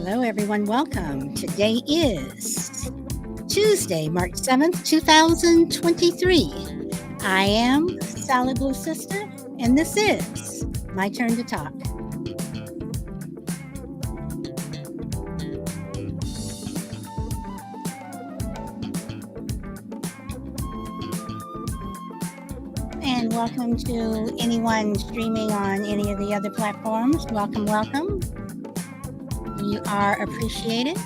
Hello, everyone. Welcome. Today is Tuesday, March 7th, 2023. I am Sally Blue Sister, and this is my turn to talk. And welcome to anyone streaming on any of the other platforms. Welcome, welcome. You are appreciated.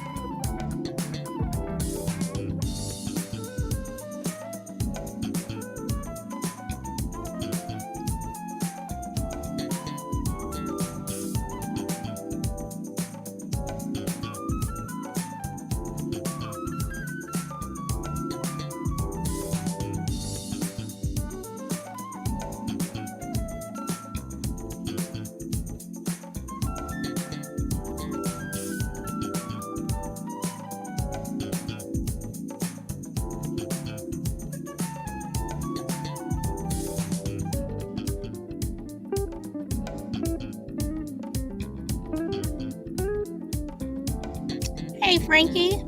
Hey, Frankie.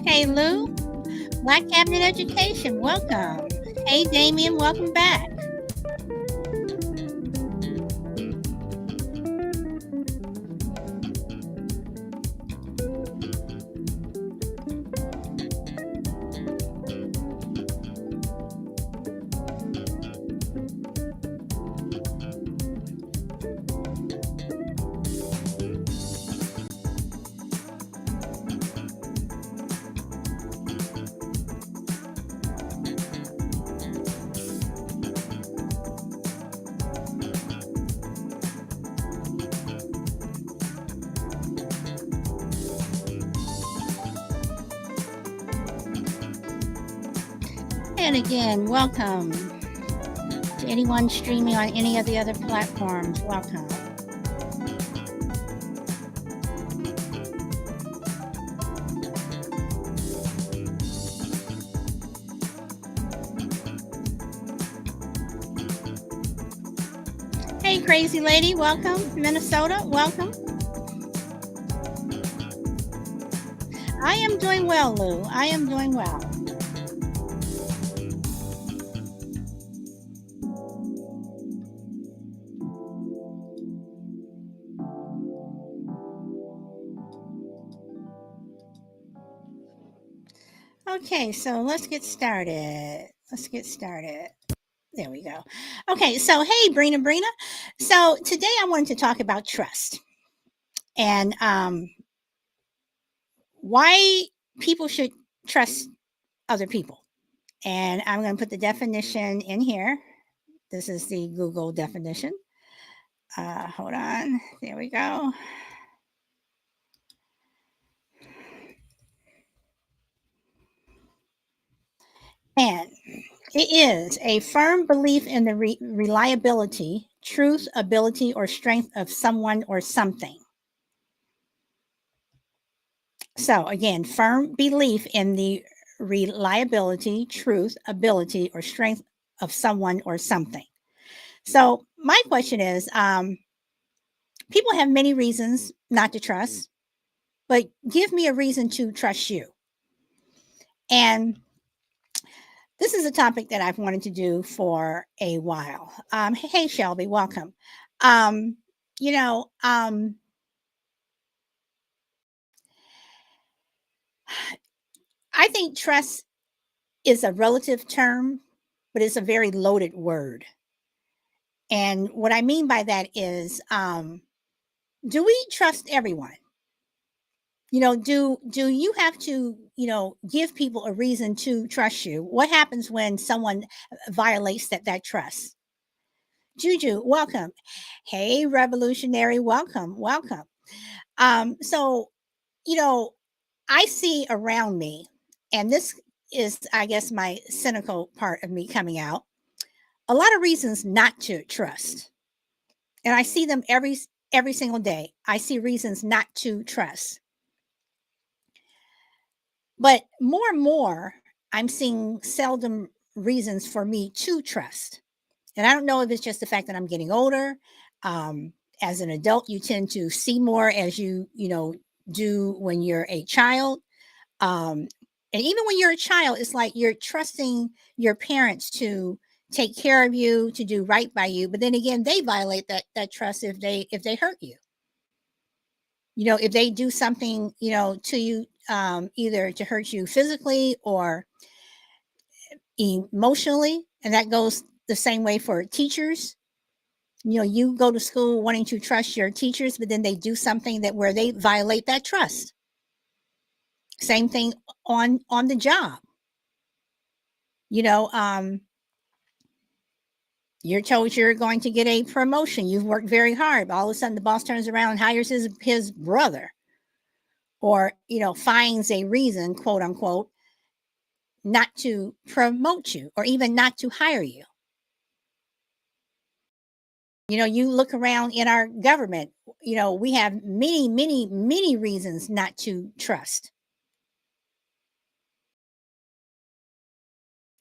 Hey, Lou. Black Cabinet Education, welcome. Hey, Damien, welcome back. And again, welcome to anyone streaming on any of the other platforms. Welcome. Hey, crazy lady, welcome. Minnesota, welcome. I am doing well, Lou. I am doing well. Okay, so let's get started. There we go. Okay, so hey, Brina. So today I wanted to talk about trust and why people should trust other people. And I'm going to put the definition in here. This is the Google definition. Hold on. There we go. And it is a firm belief in the reliability, truth, ability, or strength of someone or something. So, again, firm belief in the reliability, truth, ability, or strength of someone or something. So, my question is people have many reasons not to trust, but give me a reason to trust you. And this is a topic that I've wanted to do for a while. Hey, Shelby, welcome. You know, I think trust is a relative term, but it's a very loaded word. And what I mean by that is, do we trust everyone? Do you have to, give people a reason to trust you? What happens when someone violates that trust? Juju, welcome. Hey, revolutionary, welcome. So, I see around me, and this is, I guess, my cynical part of me coming out, a lot of reasons not to trust. And I see them every single day. I see reasons not to trust. But more and more, I'm seeing seldom reasons for me to trust. And I don't know if it's just the fact that I'm getting older. As an adult, you tend to see more as you do when you're a child. Um, and even when you're a child, it's like you're trusting your parents to take care of you, to do right by you. But then again, they violate that trust if they hurt you. You know, if they do something, you know, to you, either to hurt you physically or emotionally, and that goes the same way for teachers. You know, you go to school wanting to trust your teachers, but then they do something that where they violate that trust. Same thing on the job. You know, you're told you're going to get a promotion. You've worked very hard. But all of a sudden, the boss turns around and hires his brother, or you know, finds a reason, quote unquote, not to promote you or even not to hire you. You know, you look around in our government. You know, we have many, many, many reasons not to trust.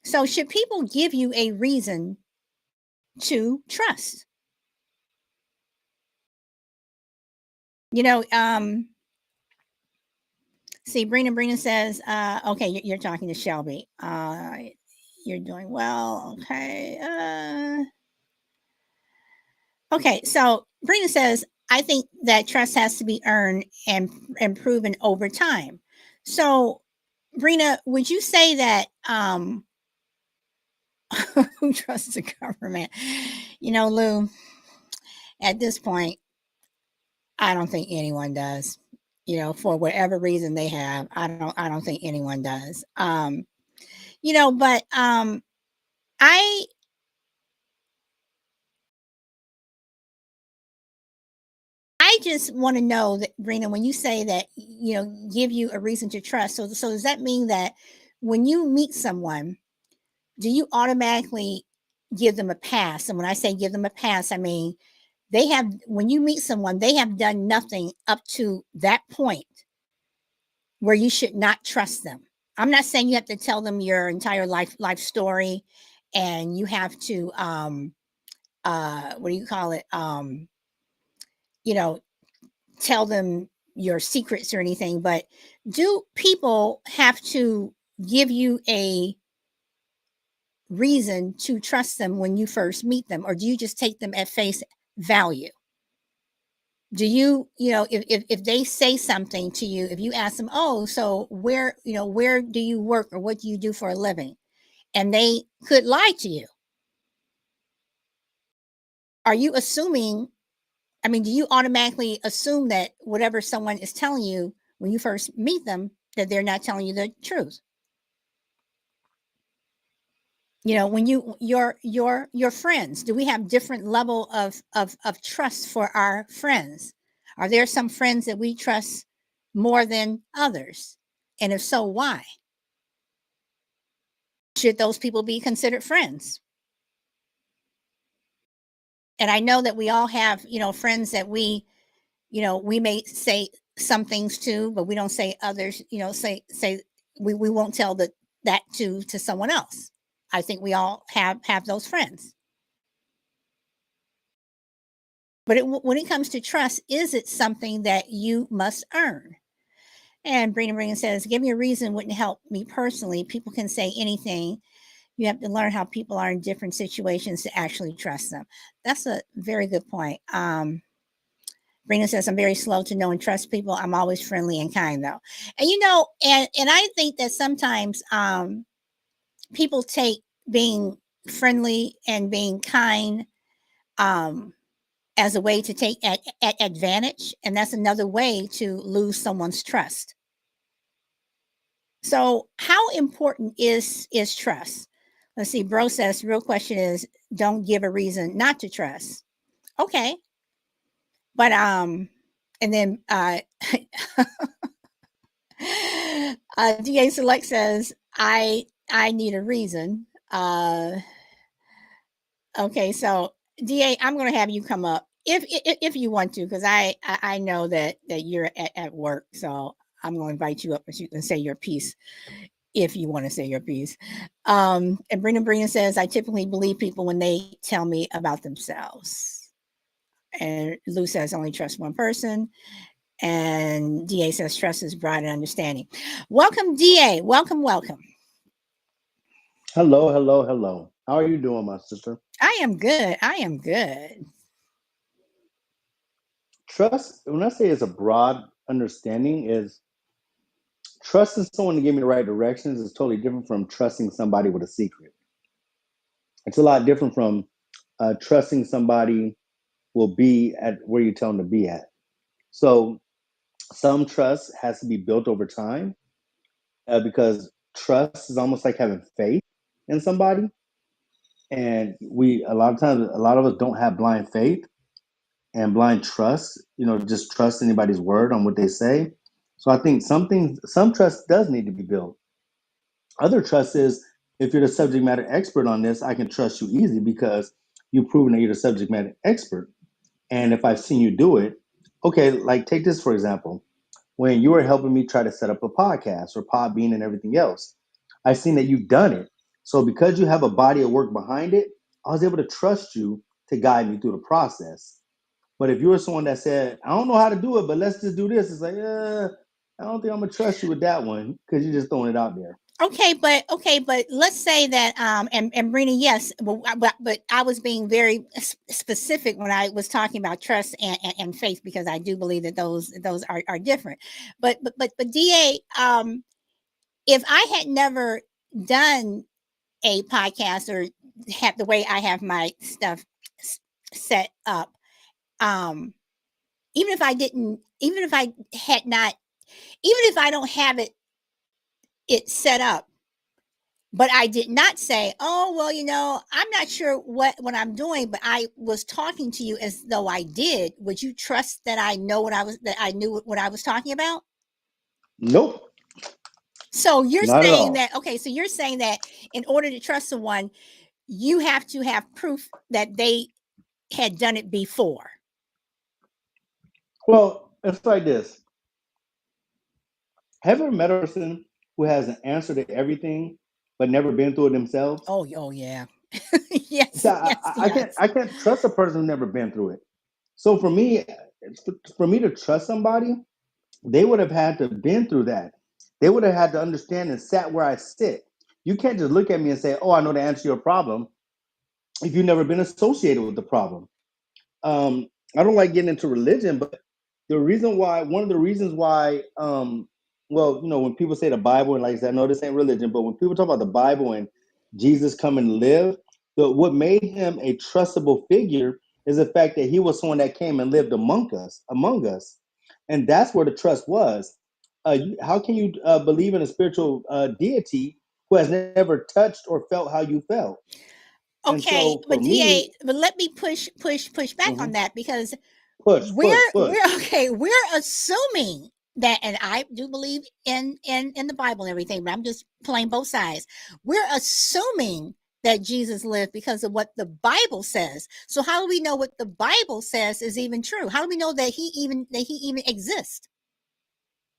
So, should people give you a reason to trust? You know, see, Brina says, okay, you're talking to Shelby. You're doing well. Okay. Okay. So Brina says, I think that trust has to be earned and proven over time. So, Brina, would you say that who trusts the government? You know, Lou, at this point, I don't think anyone does. You know, for whatever reason they have, I don't think anyone does. You know, but I I just want to know that, Brina, when you say that, you know, give you a reason to trust. So does that mean that when you meet someone, do you automatically give them a pass? And when I say give them a pass, I mean they have, when you meet someone, they have done nothing up to that point where you should not trust them. I'm not saying you have to tell them your entire life story, and you have to what do you call it? You know, tell them your secrets or anything, but do people have to give you a reason to trust them when you first meet them, or do you just take them at face value? Do you, you know, if they say something to you, if you ask them, oh, so where, you know, where do you work or what do you do for a living? And they could lie to you. Are you assuming, I mean, do you automatically assume that whatever someone is telling you when you first meet them, that they're not telling you the truth? You know, when your friends, do we have different level of trust for our friends? Are there some friends that we trust more than others? And if so, why? Should those people be considered friends? And I know that we all have, you know, friends that we, you know, we may say some things to, but we don't say others, you know, say we won't tell that to someone else. I think we all have those friends. But when it comes to trust, is it something that you must earn? And Brina says, give me a reason wouldn't help me personally. People can say anything. You have to learn how people are in different situations to actually trust them. That's a very good point. Brina says, I'm very slow to know and trust people. I'm always friendly and kind though. And you know, and I think that sometimes people take being friendly and being kind um as a way to take at advantage, and that's another way to lose someone's trust. So how important is trust? Let's see, bro says real question is don't give a reason not to trust. Okay. But and then DA Select says I need a reason. Okay, so DA, I'm going to have you come up if you want to, because I know that you're at work, so I'm going to invite you up so you can say your piece if you want to say your piece. And Brina says I typically believe people when they tell me about themselves. And Lou says only trust one person. And DA says trust is broad and understanding. Welcome, DA. Welcome, welcome. Hello, hello, hello. How are you doing, my sister? I am good. I am good. Trust, when I say it's a broad understanding, is trusting someone to give me the right directions is totally different from trusting somebody with a secret. It's a lot different from trusting somebody will be at where you tell them to be at. So some trust has to be built over time because trust is almost like having faith in somebody. And a lot of times, a lot of us don't have blind faith and blind trust, just trust anybody's word on what they say. So I think some trust does need to be built. Other trust is if you're the subject matter expert on this, I can trust you easy because you've proven that you're the subject matter expert. And if I've seen you do it, okay, like take this for example. When you were helping me try to set up a podcast or Podbean and everything else, I've seen that you've done it. So because you have a body of work behind it, I was able to trust you to guide me through the process. But if you were someone that said, I don't know how to do it, but let's just do this, it's like, I don't think I'm gonna trust you with that one because you're just throwing it out there. Okay, but let's say that and Brina, yes, but I was being very specific when I was talking about trust and faith because I do believe that those are different. But DA, if I had never done a podcast or had the way I have my stuff set up, um, even if I didn't, even if I had not, even if I don't have it set up, but I did not say, oh, well, I'm not sure what I'm doing, but I was talking to you as though I did. Would you trust that I knew what I was talking about? Nope, So you're not at saying all. that, okay, so you're saying that in order to trust someone, you have to have proof that they had done it before. Well, it's like this. Have you ever met a person who has an answer to everything but never been through it themselves? Oh yeah. So Yes, yes, yes. I can't trust a person who's never been through it. So for me, for me to trust somebody, they would have had to been through that. They would have had to understand and sat where I sit. You can't just look at me and say, "Oh, I know the answer to your problem," if you've never been associated with the problem. I don't like getting into religion, but one of the reasons why, well, when people say the Bible, and like I said, I know this ain't religion, but when people talk about the Bible and Jesus come and live, what made him a trustable figure is the fact that he was someone that came and lived among us, and that's where the trust was. How can you believe in a spiritual deity who has never touched or felt how you felt? And so Okay, for but me, DA, but let me push back on mhm, that because push, push, we're push. okay, we're assuming that, and I do believe in the Bible and everything, but I'm just playing both sides. We're assuming that Jesus lived because of what the Bible says. So how do we know what the Bible says is even true? How do we know that he even exists?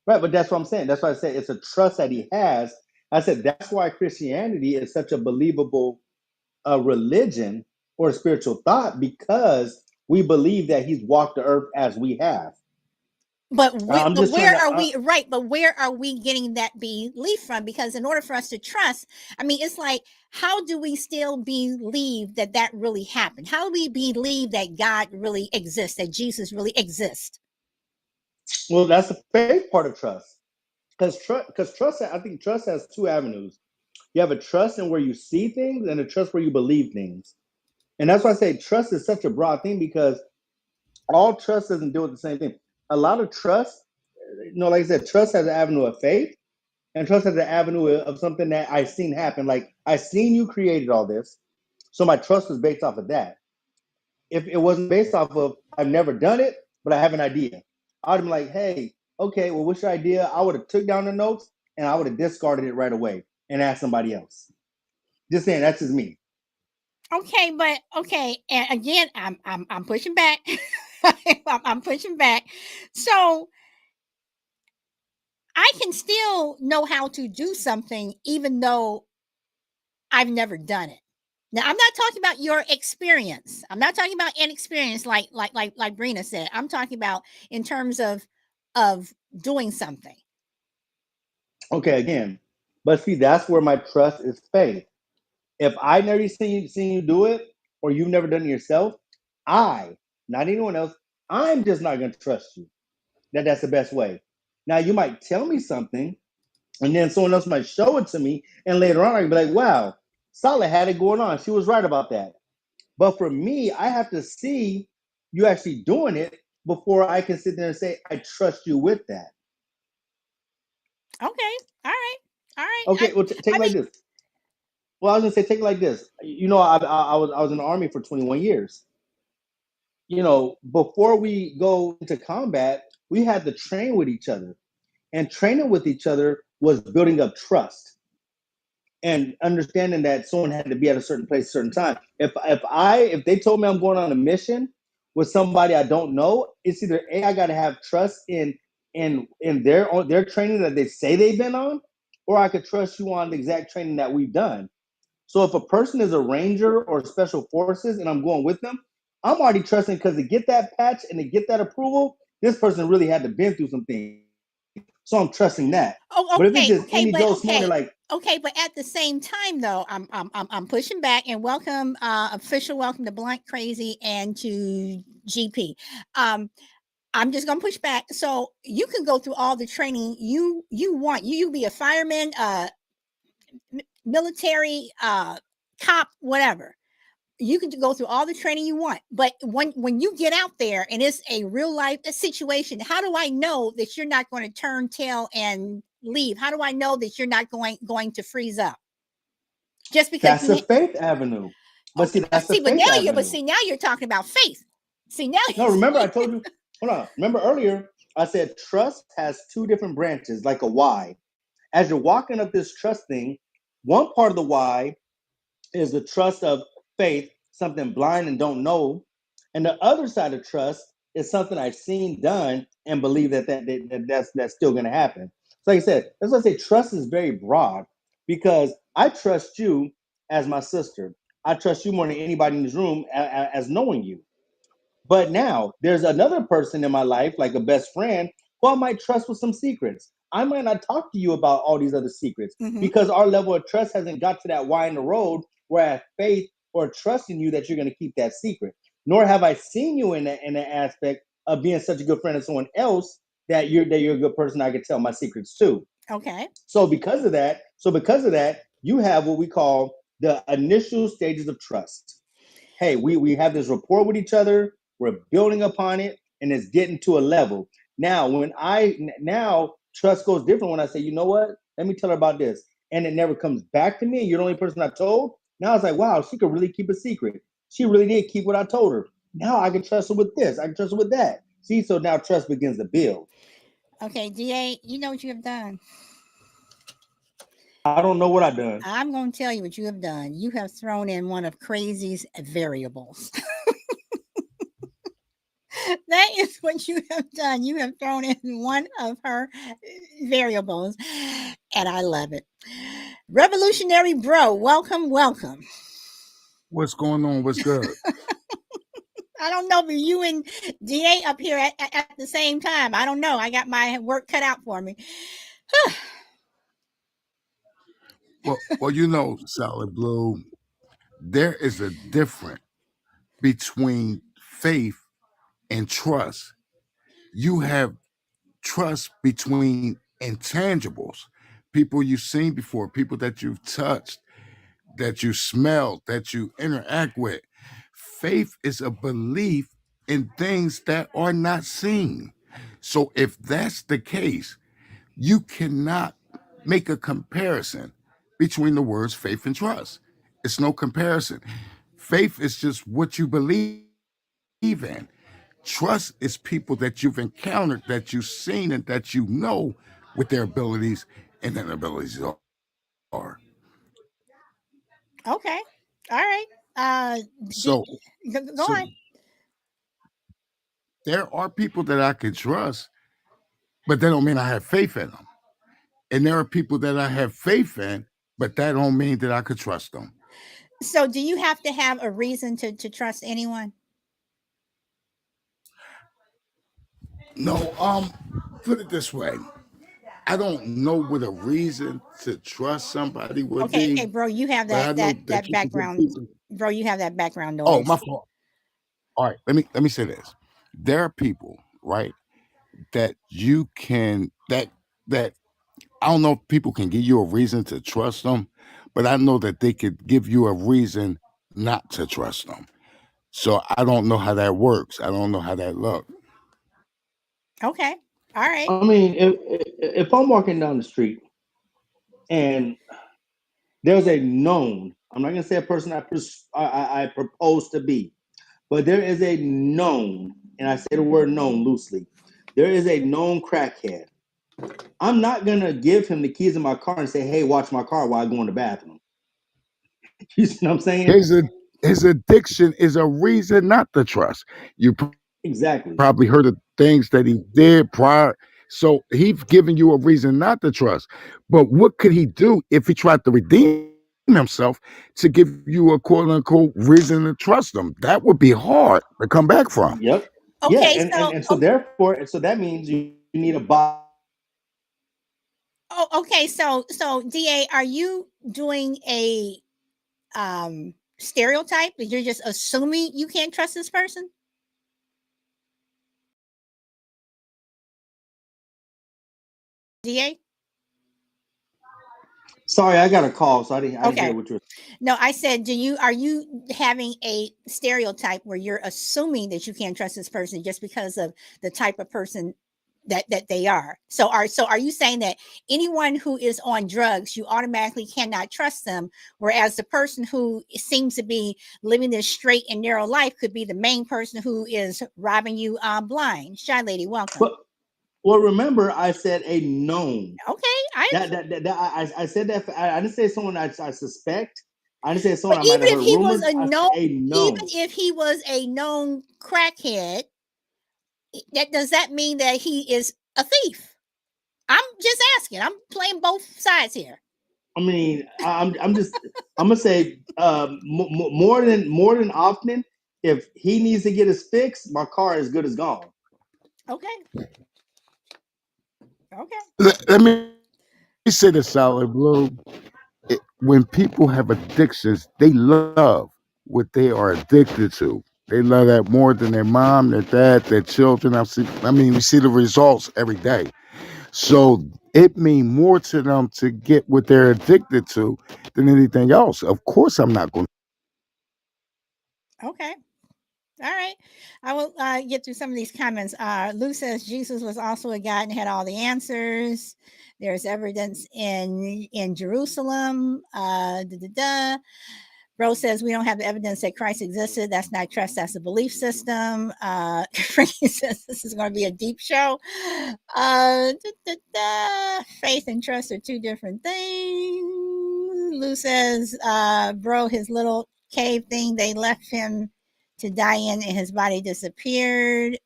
Right, but that's what I'm saying. That's why I say it's a trust that he has. I said that's why Christianity is such a believable religion or spiritual thought because we believe that he's walked the earth as we have. I'm But just trying where to. are we right? But where are we getting that belief from? Because in order for us to trust, I mean, it's like, how do we still believe that that really happened? How do we believe that God really exists, that Jesus really exists? Well, that's the faith part of trust. Because trust, I think trust has two avenues. You have a trust in where you see things and a trust where you believe things. And that's why I say trust is such a broad thing because all trust doesn't deal with the same thing. A lot of trust, like I said, trust has an avenue of faith, and trust has an avenue of something that I seen happen. Like I seen you created all this, so my trust was based off of that. If it wasn't based off of I've never done it, but I have an idea, I'd be like, hey, okay, well, what's your idea? I would have took down the notes and I would have discarded it right away and asked somebody else. Just saying, that's just me. Okay, but okay, and again, I'm pushing back. I'm pushing back. So I can still know how to do something even though I've never done it. Now, I'm not talking about your experience. I'm not talking about an experience like Brina said. I'm talking about in terms of of doing something. Okay, again, but see, that's where my trust is faith. If I never seen you do it, or you've never done it yourself, I, not anyone else, I'm just not going to trust you. That's the best way. Now you might tell me something, and then someone else might show it to me, and later on I can be like, "Wow, Solid had it going on. She was right about that." But for me, I have to see you actually doing it before I can sit there and say I trust you with that. Okay. All right. All right. Okay, well, take I it like mean, this. Well, I was gonna say, take it like this. I was in the army for 21 years. Before we go into combat, we had to train with each other, and training with each other was building up trust and understanding that someone had to be at a certain place, a certain time. If they told me I'm going on a mission with somebody I don't know, it's either I got to have trust in their training that they say they've been on, or I could trust you on the exact training that we've done. So if a person is a ranger or special forces and I'm going with them, I'm already trusting because to get that patch and to get that approval, this person really had to been through some things. So I'm trusting that. But if it's oh, just okay, any okay, Joe but Schmo, okay, like, okay, but at the same time, though, I'm pushing back and welcome, official welcome to Blunt Crazy and to GP. Um, I'm just gonna push back. So you can go through all the training you want. You be a fireman, military, cop, whatever. You can go through all the training you want, but when you get out there and it's a real life situation, how do I know that you're not going to turn tail and leave? How do I know that you're not going to freeze up just because that's you the hit? faith avenue. But see, Okay, that's the see, but faith now you're but avenue. see now you're talking about faith. See now, No, remember I told you, hold on. Remember earlier, I said trust has two different branches, like a Y. As you're walking up this trust thing, one part of the Y is the trust of faith, something blind and don't know. And the other side of trust is something I've seen done and believe that's still going to happen. So, like I said, that's why I say trust is very broad because I trust you as my sister. I trust you more than anybody in this room as knowing you. But now there's another person in my life, like a best friend, who I might trust with some secrets. I might not talk to you about all these other secrets mm-hmm. because our level of trust hasn't got to that Y in the road where I have faith or trust in you that you're going to keep that secret. Nor have I seen you in that aspect of being such a good friend of someone else that you're a good person I could tell my secrets to. Okay, So because of that, you have what we call the initial stages of trust. Hey, we have this rapport with each other, we're building upon it, and it's getting to a level. Now trust goes different when I say, you know what? Let me tell her about this. And it never comes back to me. You're the only person I told. Now it's like, wow, she could really keep a secret. She really did keep what I told her. Now I can trust her with this. I can trust her with that. See, so now trust begins to build. okay, DA, you know what you have done. I don't know what I've done. I'm going to tell you what you have done. You have thrown in one of crazy's variables. That is what you have done. You have thrown in one of her variables, and I love it. Revolutionary Bro, welcome, welcome. What's going on? What's good? I don't know, but you and DA up here at the same time. I don't know. I got my work cut out for me. Well, Solid Blue, there is a difference between faith and trust. You have trust between intangibles, people you've seen before, people that you've touched, that you smell, that you interact with. Faith is a belief in things that are not seen. So if that's the case, you cannot make a comparison between the words faith and trust. It's no comparison. Faith is just what you believe in. Trust is people that you've encountered, that you've seen, and that you know what their abilities and inabilities are. Okay. All right. So, Go so on. there are people that I can trust, but that don't mean I have faith in them. And there are people that I have faith in, but that don't mean that I could trust them. So, do you have to have a reason to trust anyone? No, put it this way. I don't know what a reason to trust somebody would Okay, be, okay, bro, you have but I know that that you can get background. people. Bro, you have that background Oh, noise. my fault. All right, let me say this. There are people, right, that you can that I don't know if people can give you a reason to trust them, but I know that they could give you a reason not to trust them. So I don't know how that works. I don't know how that looks. Okay. All right. I mean, if I'm walking down the street and there's a known, I'm not gonna say a person I propose to be, but there is a known, and I say the word known loosely. There is a known crackhead. I'm not gonna give him the keys of my car and say, "Hey, watch my car while I go in the bathroom." You see what I'm saying? His a, his addiction is a reason not to trust. You probably heard of Exactly. things that he did prior. So he's giving you a reason not to trust. But what could he do if he tried to redeem himself to give you a quote unquote reason to trust him? That would be hard to come back from. Yep. Yeah, Okay, and so therefore, so that means you need a body of evidence. okay, so DA, are you doing a stereotype that you're just assuming you can't trust this person? DA? Sorry, I got a call, so I didn't hear Okay. what you were. No, I said, are you having a stereotype where you're assuming that you can't trust this person just because of the type of person that they are? So are you saying that anyone who is on drugs, you automatically cannot trust them, whereas the person who seems to be living this straight and narrow life could be the main person who is robbing you blind? Shy lady, welcome. But well, remember, I said a known. Okay, I I said that I didn't say someone I suspect. I didn't say but someone I might even have if heard he was rumors. a I said known, a even known. if he was a known crackhead, that does that mean that he is a thief? I'm just asking. I'm playing both sides here. I mean, I'm just I'm gonna say more than often. If he needs to get his fix, my car is good as gone. Okay. Okay. Let me say this, Solid Blue. When people have addictions, they love what they are addicted to. They love that more than their mom, their dad, their children. I mean, we see the results every day. So it means more to them to get what they're addicted to than anything else. Of course, I'm not going. Okay. All right. I will get through some of these comments. Lou says Jesus was also a God and had all the answers. There's evidence in Jerusalem. Da, da, da. Bro says we don't have the evidence that Christ existed. That's not trust. That's a belief system. Frankie says this is going to be a deep show. Da, da, da. Faith and trust are two different things. Lou says, bro, his little cave thing, they left him to die in, and his body disappeared.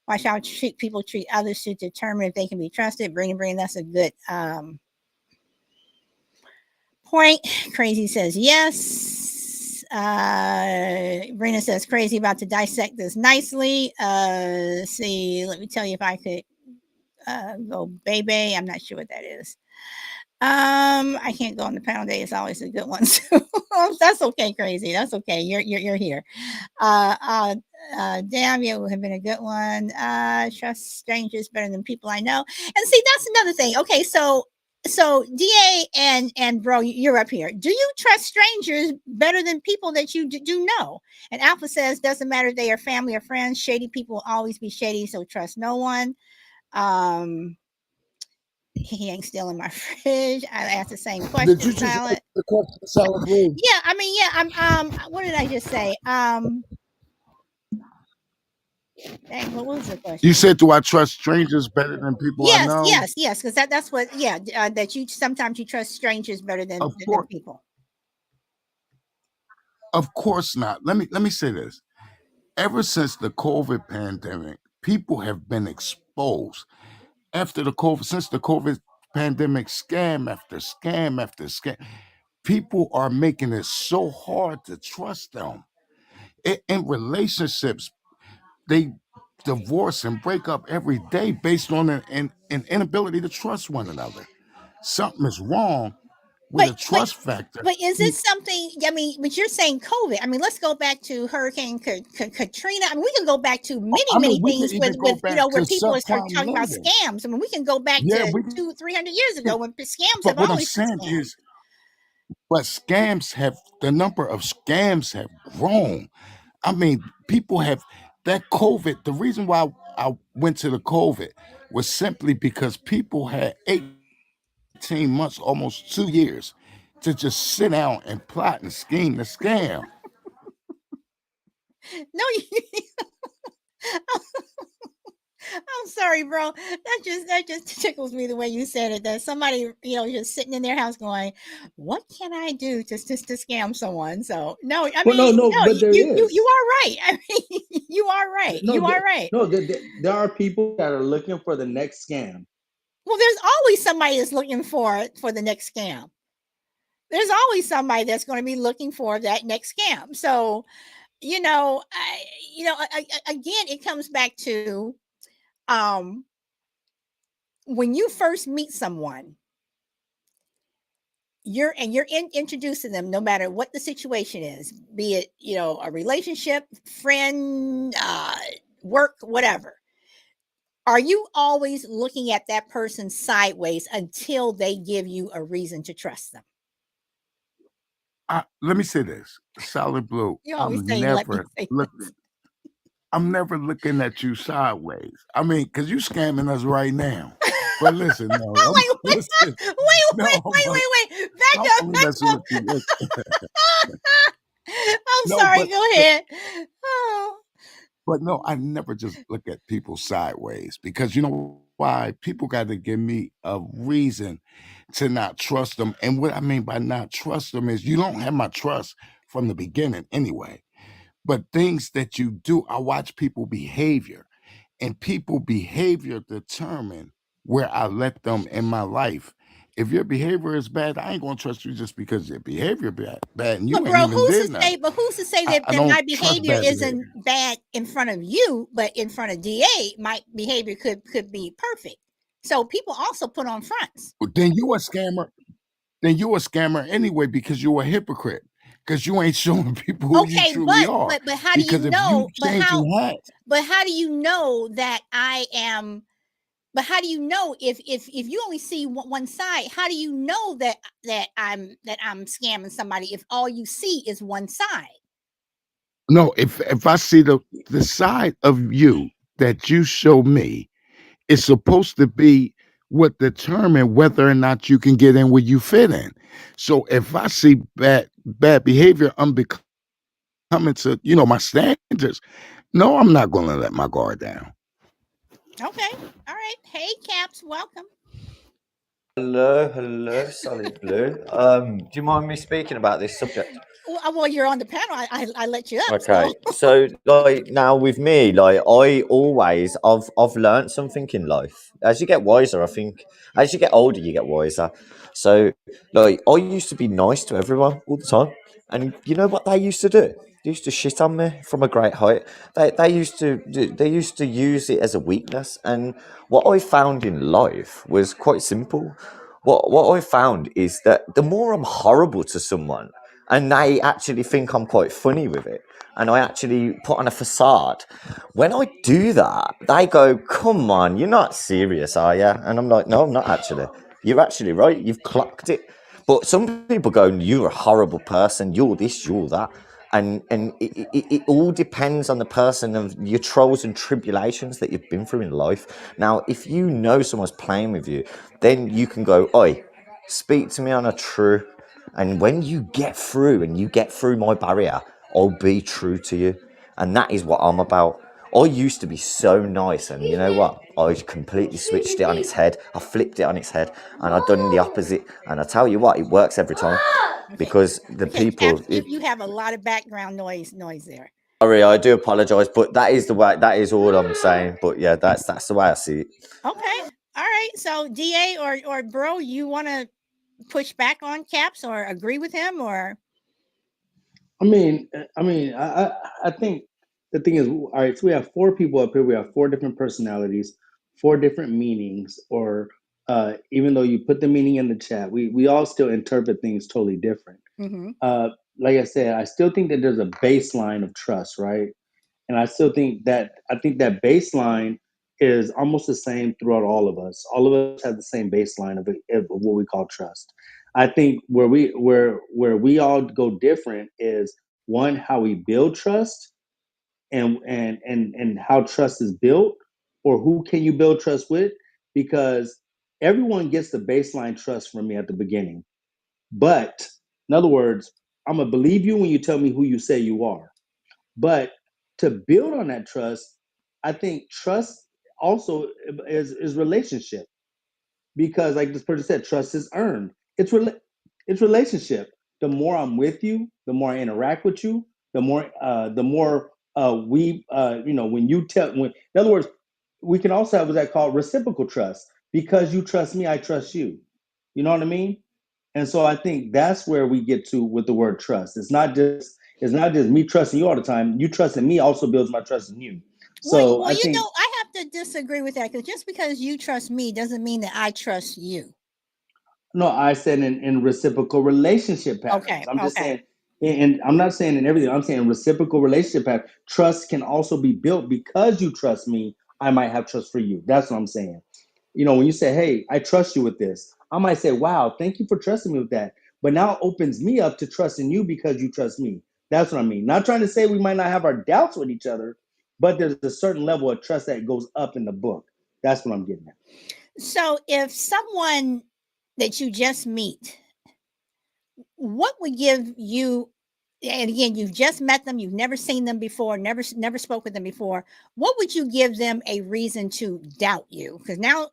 Watch how people treat others to determine if they can be trusted. Bring. That's a good point. Crazy says yes. Brina says crazy about to dissect this nicely. See, let me tell you if I could go baby. I'm not sure what that is. I can't go on the panel day. It's always a good one. So that's okay, crazy. That's okay. You're here. Damn, you have been a good one. Trust strangers better than people I know. And see, that's another thing. Okay, so DA and bro, you're up here. Do you trust strangers better than people that you do know? And Alpha says doesn't matter if they are family or friends. Shady people will always be shady, so trust no one. He ain't still in my fridge. I asked the same Did question, you just ask Silent. the question, Solid Blue? Yeah, I mean, yeah, what did I just say? Dang, what was the You question? said, "Do I trust strangers better than people I Yes, know?" yes, because that's what, yeah, that you sometimes you trust strangers better Of than course, people. of course not. Let me say this. Ever since the COVID pandemic, people have been exposed. After the COVID, since the COVID pandemic, scam after scam after scam, people are making it so hard to trust them. In relationships, they divorce and break up every day based on an inability to trust one another. Something is wrong with But a trust factor. but is it something? I mean, but you're saying COVID. I mean, let's go back to Hurricane Katrina. I mean, we can go back to I many mean, we could things even go with back to where people are subprime talking about lending. scams. I mean, we can go back Yeah, to we 200-300 years ago when scams but have what I'm always been saying scams. is, but scams have the number of scams have grown. I mean, people have that COVID. The reason why I went to the COVID was simply because people had 18 months, almost 2 years, to just sit down and plot and scheme the scam. No, I'm sorry, bro. That just tickles me the way you said it. That somebody, just sitting in their house going, "What can I do to scam someone?" So no, I Well, no, mean, no, no, but there you is. are right. I mean, you are right. No, You are right. no, there are people that are looking for the next scam. Well, there's always somebody that's looking for the next scam. There's always somebody that's going to be looking for that next scam. So, again, it comes back to um, when you first meet someone, you're introducing them, no matter what the situation is, be it a relationship, friend, work, whatever. Are you always looking at that person sideways until they give you a reason to trust them? Let me say this, Solid Blue. You always saying, "Let me say this." I'm never looking at you sideways. I mean, because you scamming us right now. But listen, no, I'm like, listen, no, wait. Back I'm up, only back messing up. with you. Listen. I'm No, sorry. Go ahead. Oh, but no, I never just look at people sideways because you know why? People got to give me a reason to not trust them. And what I mean by not trust them is you don't have my trust from the beginning anyway. But things that you do, I watch people behavior, and people behavior determine where I let them in my life. If your behavior is bad, I ain't gonna trust you just because your behavior bad and but you ain't bro, even did nothing. But who's to say I that don't my trust behavior bad isn't behavior. bad in front of you, but in front of DA, my behavior could be perfect. So people also put on fronts. Then you a scammer. Then you a scammer anyway because you a hypocrite. Because you ain't showing people who you Okay, truly are. but how do you Because if you know? changing hats, But how do you know that I am? But how do you know if you only see one side? How do you know that I'm scamming somebody if all you see is one side? no, if I see the side of you that you show me, it's supposed to be what determine whether or not you can get in where you fit in. So if I see bad behavior unbecoming to my standards, no, I'm not going to let my guard down. Okay, all right. Hey, Caps, welcome. Hello, Solid Blue. Do you mind me speaking about this subject? Well, you're on the panel. I let you up. So Okay, so like now with me, like I've learned something in life. As you get wiser, I think as you get older, you get wiser. So like I used to be nice to everyone all the time, and you know what they used to do? They used to shit on me from a great height. They used to use it as a weakness, and what I found in life was quite simple. What I found is that the more I'm horrible to someone, and they actually think I'm quite funny with it, and I actually put on a facade. When I do that, they go, "Come on, you're not serious, are you?" And I'm like, "No, I'm not actually. You're actually right. You've clocked it." But some people go, "You're a horrible person. You're this, you're that." And it all depends on the person of your trials and tribulations that you've been through in life. Now, if you know someone's playing with you, then you can go, "Oi, speak to me on a true, and when you get through and you get through my barrier, I'll be true to you." And that is what I'm about. I used to be so nice, and you know what? I completely switched it on its head. I flipped it on its head, and I've done the opposite. And I tell you what, it works every time okay, because the okay, people. Caps, you have a lot of background noise there. Sorry, I do apologise, but that is the way. That is all I'm saying. But yeah, that's the way I see it. Okay, all right. So DA or bro, you want to push back on Caps or agree with him or? I mean, I think the thing is, all right, so we have four people up here. We have four different personalities, four different meanings, or even though you put the meaning in the chat, we all still interpret things totally different. Mm-hmm. Like I said, I still think that there's a baseline of trust, right? And I think that baseline is almost the same throughout all of us. All of us have the same baseline of what we call trust. I think where we all go different is one, how we build trust, and how trust is built, or who can you build trust with, because everyone gets the baseline trust from me at the beginning. But in other words, I'm gonna believe you when you tell me who you say you are. But to build on that trust, I think trust also is relationship, because like this person said, trust is earned. It's relationship. The more I'm with you, the more I interact with you, the more we when you tell when in other words, we can also have what I call reciprocal trust, because you trust me, I trust you. You know what I mean? And so I think that's where we get to with the word trust. It's not just me trusting you all the time. You trusting me also builds my trust in you. So Well, I think I have to disagree with that, because just because you trust me doesn't mean that I trust you. no, I said in reciprocal relationship patterns. Okay. I'm just Okay. saying, and I'm not saying in everything. I'm saying reciprocal relationship pattern. Trust can also be built because you trust me. I might have trust for you. That's what I'm saying. When you say, "Hey, I trust you with this," I might say, "Wow, thank you for trusting me with that." But now it opens me up to trusting you because you trust me. That's what I mean. Not trying to say we might not have our doubts with each other, but there's a certain level of trust that goes up in the book. That's what I'm getting at. So if someone that you just meet, what would give you, and again, you've just met them, you've never seen them before, never spoke with them before, what would you give them a reason to doubt you? Because now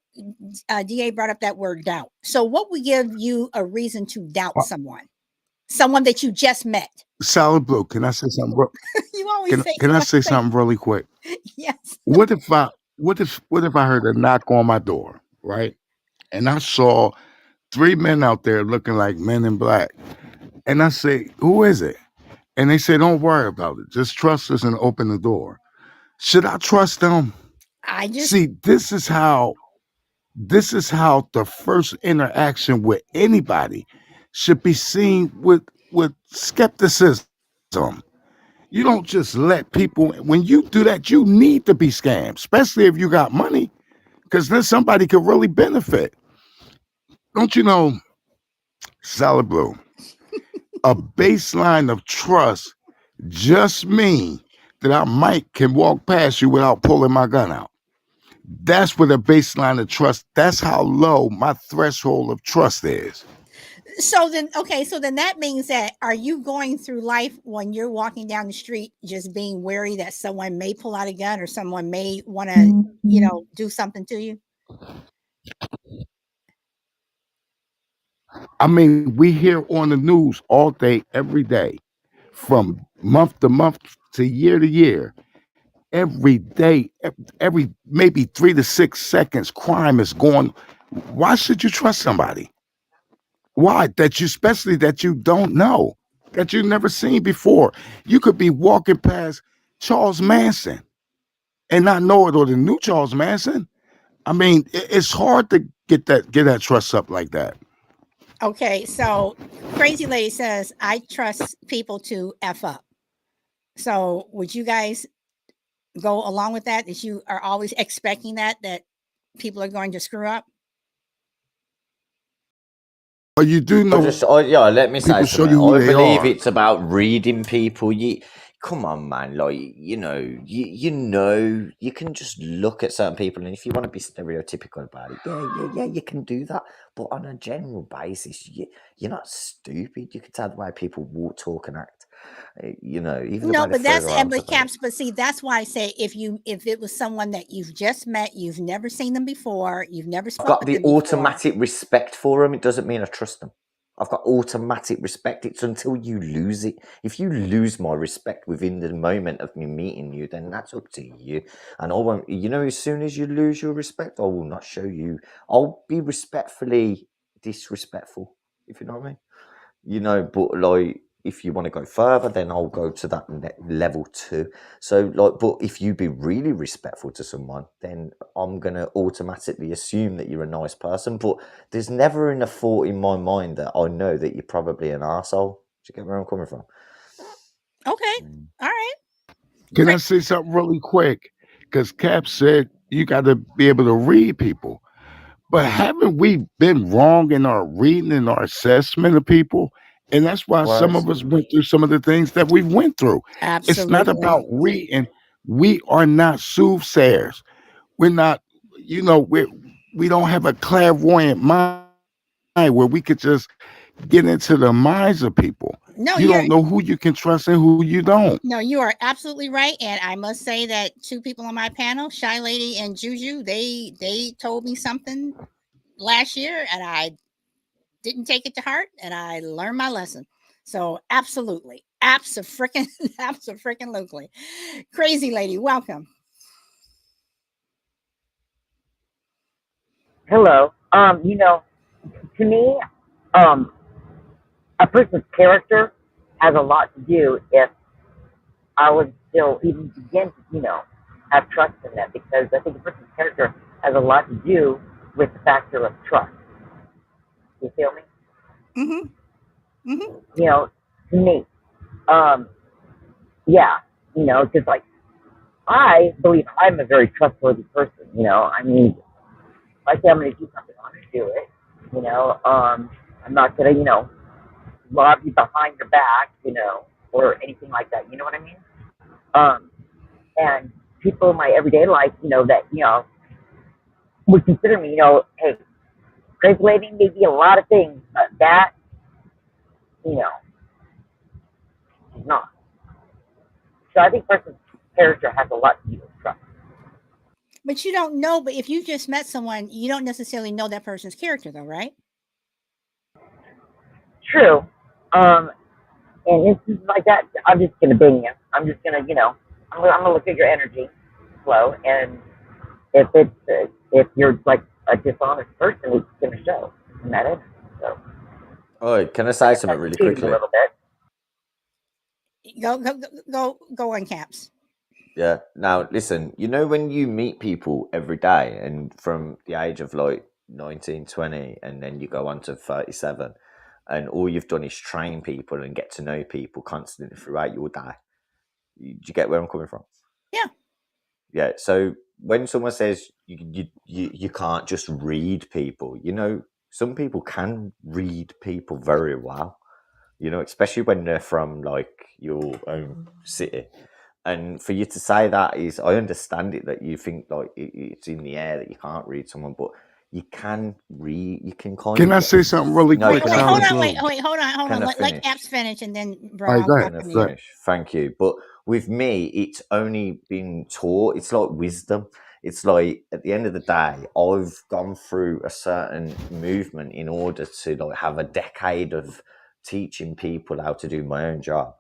Da brought up that word doubt. So what would give you a reason to doubt someone that you just met? Solid Blue, can I say something? You always Can say, can you I want say to say something really quick? yes. What if I heard a knock on my door, right? And I saw three men out there looking like Men in Black, and I say, "Who is it?" And they say, "Don't worry about it. Just trust us and open the door." Should I trust them? I just See, this is how the first interaction with anybody should be seen with skepticism. You don't just let people, when you do that, you need to be scammed, especially if you got money, because then somebody could really benefit. Don't you know, Solid Blue, a baseline of trust just mean that I might can walk past you without pulling my gun out. That's what a baseline of trust, that's how low my threshold of trust is. so then okay, so then that means that, are you going through life when you're walking down the street just being wary that someone may pull out a gun or someone may want to, do something to you? I mean, we hear on the news all day, every day, from month to month to year, every day, every maybe 3 to 6 seconds, crime is going. Why should you trust somebody? Why? Especially that you don't know, that you've never seen before. You could be walking past Charles Manson and not know it, or the new Charles Manson. I mean, it's hard to get that trust up like that. Okay, so Crazy Lady says, I trust people to F up. So would you guys go along with that? That you are always expecting that people are going to screw up? But you do know Yeah, let me say people show something. you who I they believe are. it's about reading people. Come on, man. Like, you can just look at certain people, and if you want to be stereotypical about it, yeah, you can do that. But on a general basis, you're not stupid. You can tell the way people walk, talk, and act. Even the No, way they but throw that's their and arms but about. Caps, but see, that's why I say, if it was someone that you've just met, you've never seen them before, you've never I've spoke got with the them before. automatic respect for them. It doesn't mean I trust them. I've got automatic respect. It's until you lose it. If you lose my respect within the moment of me meeting you, then that's up to you. And I won't, as soon as you lose your respect, I will not show you. I'll be respectfully disrespectful, if you know what I mean. But like, if you want to go further, then I'll go to that level 2. So like, but if you be really respectful to someone, then I'm gonna automatically assume that you're a nice person. But there's never in a thought in my mind that I know that you're probably an arsehole. Do you get where I'm coming from? Okay. All right. Can I Great. say something really quick? Because Cap said you got to be able to read people. But haven't we been wrong in our reading and our assessment of people? And that's why Well, some of us went through some of the things that we went through. It's not Absolutely. about reading. We are not soothsayers. We're not, we don't have a clairvoyant mind where we could just get into the minds of people. No, You you're don't know who you can trust and who you don't. no, you are absolutely right. And I must say that two people on my panel, Shy Lady and Juju, they told me something last year, and I didn't take it to heart, and I learned my lesson. So absolutely, absolutely, Crazy Lady, welcome. Hello. To me, um, a person's character has a lot to do if I would still even begin to, have trust in them, because I think a person's character has a lot to do with the factor of trust. You feel me? Mm-hmm. Mm-hmm. To me, um, yeah, because like I believe I'm a very trustworthy person. I mean, if I say I'm going to do something, I'm going to do it. I'm not going to, rob you behind your back, or anything like that. You know what I mean? Um, and people in my everyday life, that, would consider me, hey, crazy lady may be a lot of things, but that, you know, is not. So I think person's character has a lot to do with trust. But you don't know. But if you just met someone, you don't necessarily know that person's character, though, right? True. And instances like that, I'm just gonna bing you. I'm just gonna, I'm gonna look at your energy flow, and if you're like a dishonest person, it's gonna show in that energy. So oh, can I I say guess something that's really cheating a quickly? little bit. Go on, Caps. Yeah. Now, listen, when you meet people every day and from the age of like 19, 20, and then you go on to 37, and all you've done is train people and get to know people constantly throughout your day. Do you get where I'm coming from? Yeah. Yeah. So when someone says you can't just read people, some people can read people very well, especially when they're from like your own city. And for you to say that is, I understand it that you think like it's in the air that you can't read someone, but you can read. You can kind Can of I get. say something really No, Wait, quick, can I wait, hold Solid on, finish? wait, Blue? wait, hold on. Can I Let Caps finish? finish, and then, All bro, right, I'll go ahead. come Can I to Go you. ahead. finish? Thank you. But with me, it's only been taught. It's like wisdom. It's like at the end of the day, I've gone through a certain movement in order to like have a decade of teaching people how to do my own job,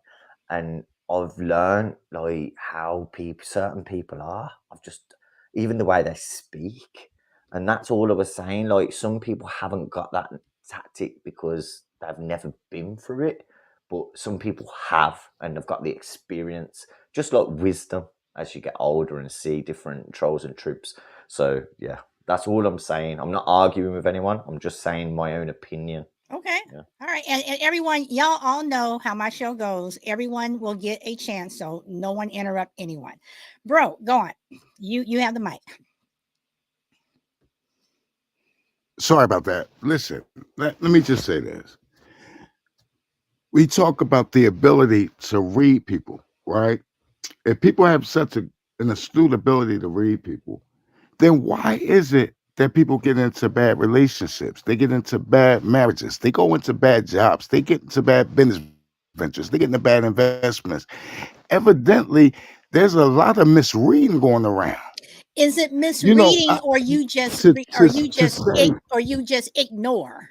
and I've learned like how certain people are. I've just even the way they speak, and that's all I was saying. Like some people haven't got that tactic because they've never been through it, but some people have and they've got the experience, just like wisdom as you get older and see different trolls and troops. So yeah, that's all I'm saying. I'm not arguing with anyone. I'm just saying my own opinion. Okay. Yeah. All right. And everyone, y'all all know how my show goes. Everyone will get a chance, so no one interrupt anyone. Bro, go on. You have the mic. Sorry about that. Listen, let me just say this. We talk about the ability to read people, right? If people have an astute ability to read people, then why is it that people get into bad relationships? They get into bad marriages. They go into bad jobs. They get into bad business ventures. They get into bad investments. Evidently, there's a lot of misreading going around. Is it You know, misreading, or you just to say ignore?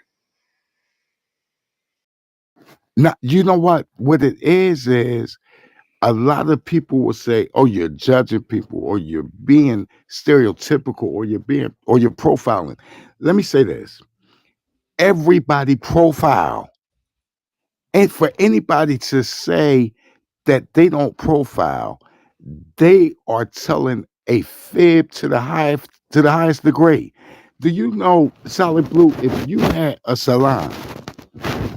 not, you know what it is a lot of people will say, "Oh, you're judging people, or you're being stereotypical, or you're profiling." Let me say this: everybody profile, And for anybody to say that they don't profile, they are telling a fib to the highest degree. Do you know, Solid Blue, if you had a salon,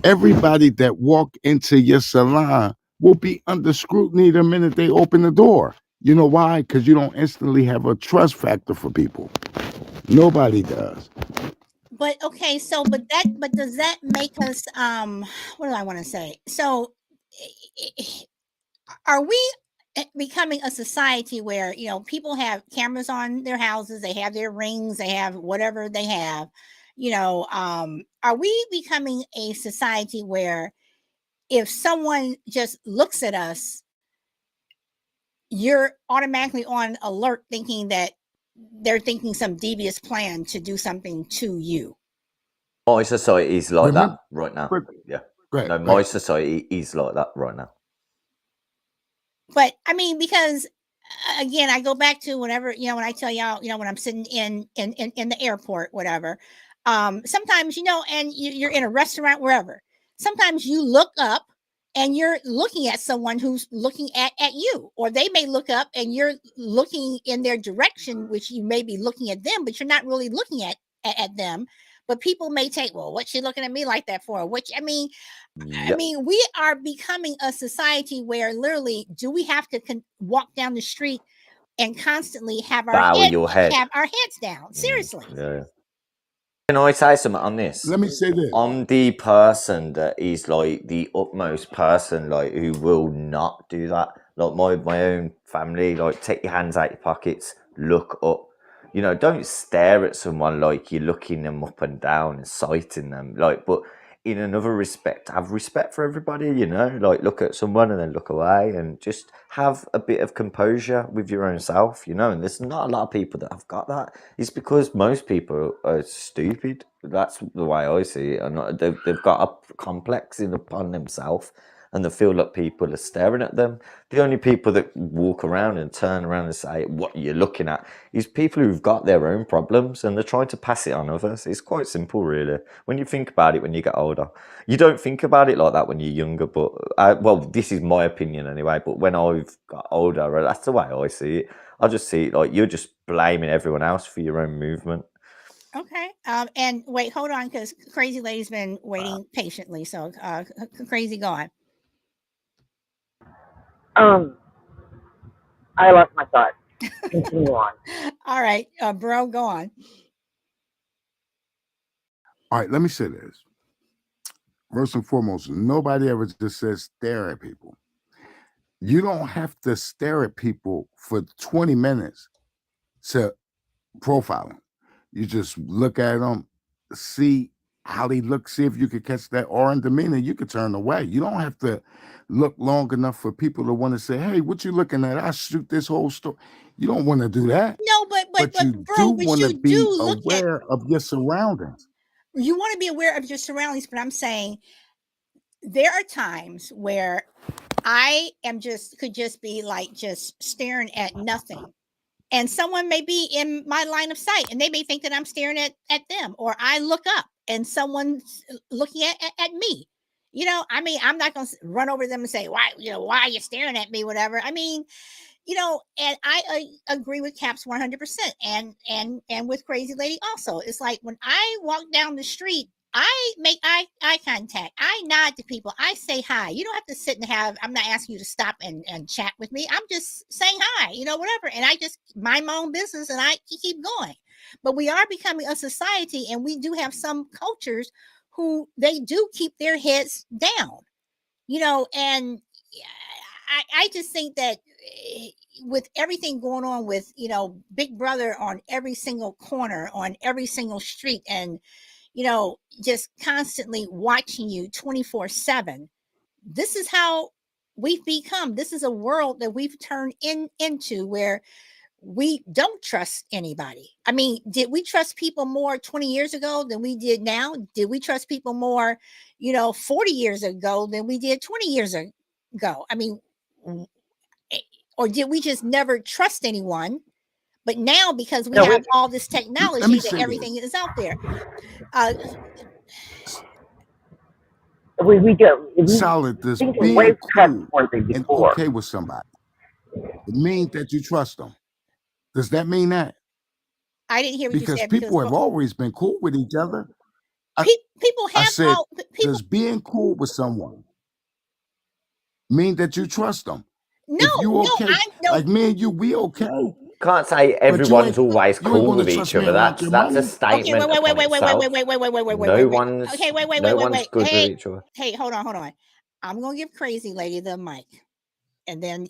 everybody that walk into your salon will be under scrutiny the minute they open the door. You know why? Because you don't instantly have a trust factor for people. Nobody does. But okay, so but does that make us what do I want to say? So are we becoming a society where, you know, people have cameras on their houses, they have their rings, they have whatever they have, you know, are we becoming a society where if someone just looks at us, you're automatically on alert thinking that they're thinking some devious plan to do something to you? My society is like Remember, that right now. but Yeah. go ahead, No, go my ahead. society is like that right now. But I mean, because again, I go back to whenever, you know, when I tell y'all, you know, when I'm sitting in the airport, whatever. Sometimes, you know, and you're in a restaurant, wherever. Sometimes you look up and you're looking at someone who's looking at you, or they may look up and you're looking in their direction, which you may be looking at them, but you're not really looking at them. But people may take, well, what's she looking at me like that for? Which I mean, Yep. we are becoming a society where literally, do we have to walk down the street and constantly have our Bow your head. heads down? Seriously. Yeah. Can I say something on this? Let me say this. I'm the person that is like the utmost person, like who will not do that. Like my own family, like take your hands out your pockets, look up. You know, don't stare at someone like you're looking them up and down and sighting them. Like, but in another respect, have respect for everybody. You know, like look at someone and then look away, and just have a bit of composure with your own self. You know, and there's not a lot of people that have got that. It's because most people are stupid. That's the way I see it. And they've got a complex upon themselves, and they feel like people are staring at them. The only people that walk around and turn around and say what you're looking at is people who've got their own problems, and they're trying to pass it on others. It's quite simple, really. When you think about it, when you get older, you don't think about it like that when you're younger. But well, this is my opinion anyway. But when I've got older, that's the way I see it. I just see it like you're just blaming everyone else for your own movement. Okay. And wait, hold on, because Crazy Lady's been waiting patiently. So Crazy, go on. I lost my thought. Continue on. All right, bro, go on. All right, let me say this. First and foremost, nobody ever just says stare at people. You don't have to stare at people for 20 minutes to profile them. You just look at them, see how they look, see if you can catch that aura and demeanor. You can turn away. You don't have to look long enough for people to want to say, hey, what you looking at? I shoot this whole story. You don't want to do that. No, but You bro, do but want to you do be look at. aware of your surroundings. You want to be aware of your surroundings, but I'm saying there are times where I could just be like just staring at nothing. And someone may be in my line of sight and they may think that I'm staring at them, or I look up and someone's looking at me. You know, I mean, I'm not going to run over them and say, why are you staring at me? Whatever. I mean, you know, and I agree with Caps 100% and with Crazy Lady also. It's like when I walk down the street, I make eye contact. I nod to people. I say hi. You don't have to sit and I'm not asking you to stop and chat with me. I'm just saying hi, you know, whatever. And I just mind my own business and I keep going. But we are becoming a society, and we do have some cultures who they do keep their heads down, you know, and I just think that with everything going on with, you know, Big Brother on every single corner, on every single street, and, you know, just constantly watching you 24/7, this is how we've become. This is a world that we've turned into where we don't trust anybody. I mean, did we trust people more 20 years ago than we did now? Did we trust people more, you know, 40 years ago than we did 20 years ago? I mean, or did we just never trust anyone? But now, because we have all this technology, that everything is out there. We do. Solid, does Things were way being cool trustworthy and before. okay with somebody, it means that you trust them. Does that mean that? I didn't hear what you Because said because people have always been cool with each other. people I have said, people. does being cool with someone mean that you trust them? If you No, okay, like me and you, we okay. Can't say But you everyone's ain't always you ain't cool gonna with each trust me other. around your That's a money. Okay, statement upon itself. No one's Okay, wait. no one's good with Hey, each other. hey, hold on. I'm gonna give Crazy Lady the mic, and then